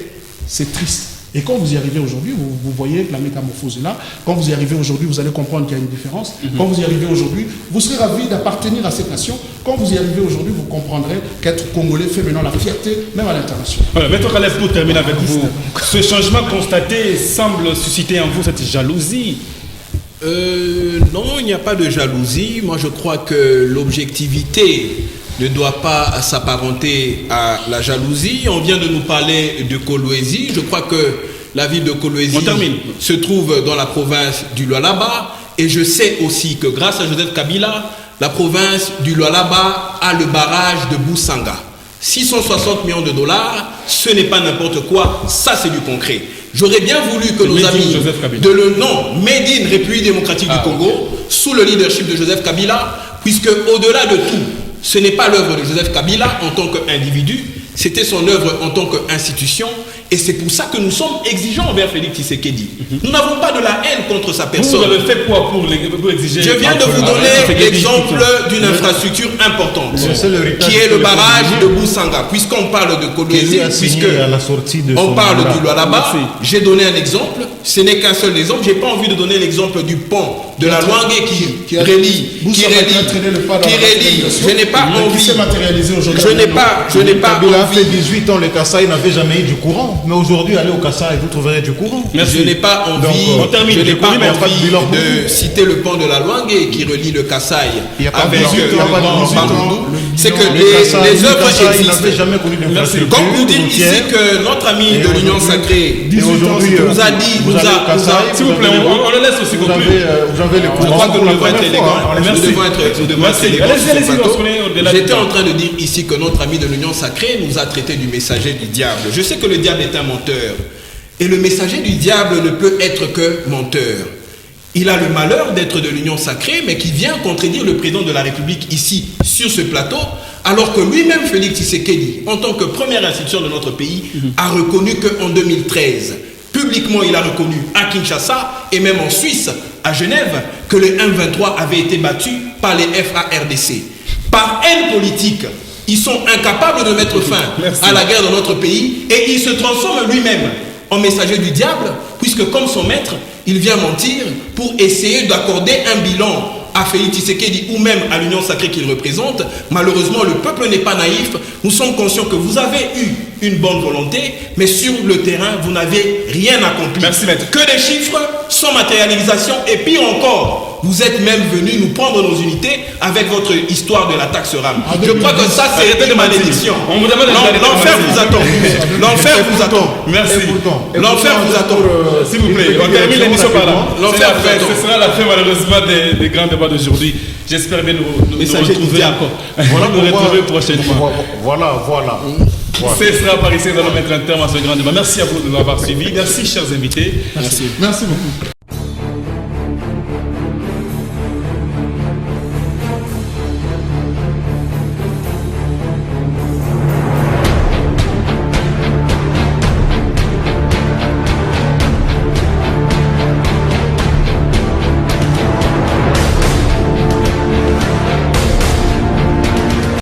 c'est triste. Et quand vous y arrivez aujourd'hui, vous voyez que la métamorphose est là. Quand vous y arrivez aujourd'hui, vous allez comprendre qu'il y a une différence. Quand vous y arrivez aujourd'hui, vous serez ravis d'appartenir à cette nation. Quand vous y arrivez aujourd'hui, vous comprendrez qu'être Congolais fait maintenant la fierté, même à l'international. Voilà, Maître Caleb, pour terminer avec vous, ce changement constaté semble susciter en vous cette jalousie. Non, il n'y a pas de jalousie. Moi, je crois que l'objectivité ne doit pas s'apparenter à la jalousie. On vient de nous parler de Kolwezi. Je crois que la ville de Kolwezi se trouve dans la province du Lualaba. Et je sais aussi que grâce à Joseph Kabila, la province du Lualaba a le barrage de Boussanga. 660 millions de dollars, ce n'est pas n'importe quoi, ça c'est du concret. J'aurais bien voulu que nos amis de le nom Made in République démocratique du Congo, sous le leadership de Joseph Kabila, puisque au-delà de tout, ce n'est pas l'œuvre de Joseph Kabila en tant qu'individu, c'était son œuvre en tant qu'institution, et c'est pour ça que nous sommes exigeants envers Félix Tshisekedi. Nous n'avons pas de la haine contre sa personne. Vous avez fait quoi pour exiger? Je viens de vous donner l'exemple d'une infrastructure importante, qui est le barrage de Boussanga. Puisqu'on parle de Kolwezi, puisqu'on parle du Lualaba, j'ai donné un exemple. Ce n'est qu'un seul exemple. Je n'ai pas envie de donner l'exemple du pont de la Luangue qui relie. Je n'ai pas envie. Je n'ai pas Il a fait 18 ans, le Kassai n'avait jamais eu du courant. Mais aujourd'hui, allez au Kassai, vous trouverez du courant. Je n'ai pas envie, de citer le pont de la Luangue qui relie le Kassai avec le Bandundu. C'est que les œuvres existent. Comme vous dites ici que notre ami de l'Union Sacrée nous a dit, s'il vous plaît, on le laisse aussi conclure. Vous avez les je crois que nous devons être élégants. Nous devons être élégants. J'étais en train de dire ici que notre ami de l'Union Sacrée nous a traité du messager du diable. Je sais que le diable est un menteur. Et le messager du diable ne peut être que menteur. Il a le malheur d'être de l'Union Sacrée, mais qui vient contredire le président de la République ici, sur ce plateau, alors que lui-même, Félix Tshisekedi, en tant que première institution de notre pays, a reconnu qu'en 2013, publiquement, il a reconnu à Kinshasa et même en Suisse, à Genève, que le M23 avait été battu par les FARDC. Par haine politique, ils sont incapables de mettre fin à la guerre dans notre pays et il se transforme lui-même en messager du diable, puisque comme son maître, il vient mentir pour essayer d'accorder un bilan à Félix Tshisekedi ou même à l'Union Sacrée qu'il représente. Malheureusement, le peuple n'est pas naïf. Nous sommes conscients que vous avez eu une bonne volonté, mais sur le terrain, vous n'avez rien accompli. Merci, maître. Que des chiffres sans matérialisation et pire encore, vous êtes même venus nous prendre nos unités avec votre histoire de la taxe RAM. Je crois que ça, c'est une malédiction. On vous demande de L'enfer vous attend. L'enfer vous attend. Merci. L'enfer vous attend. S'il vous plaît, on termine l'émission par là. Ce sera la fin malheureusement des grands débats d'aujourd'hui. J'espère bien nous retrouver encore. Nous retrouver prochainement. Voilà. Ce sera par ici que nous allons mettre un terme à ce grand débat. Merci à vous de nous avoir suivis. Merci chers invités. Merci beaucoup.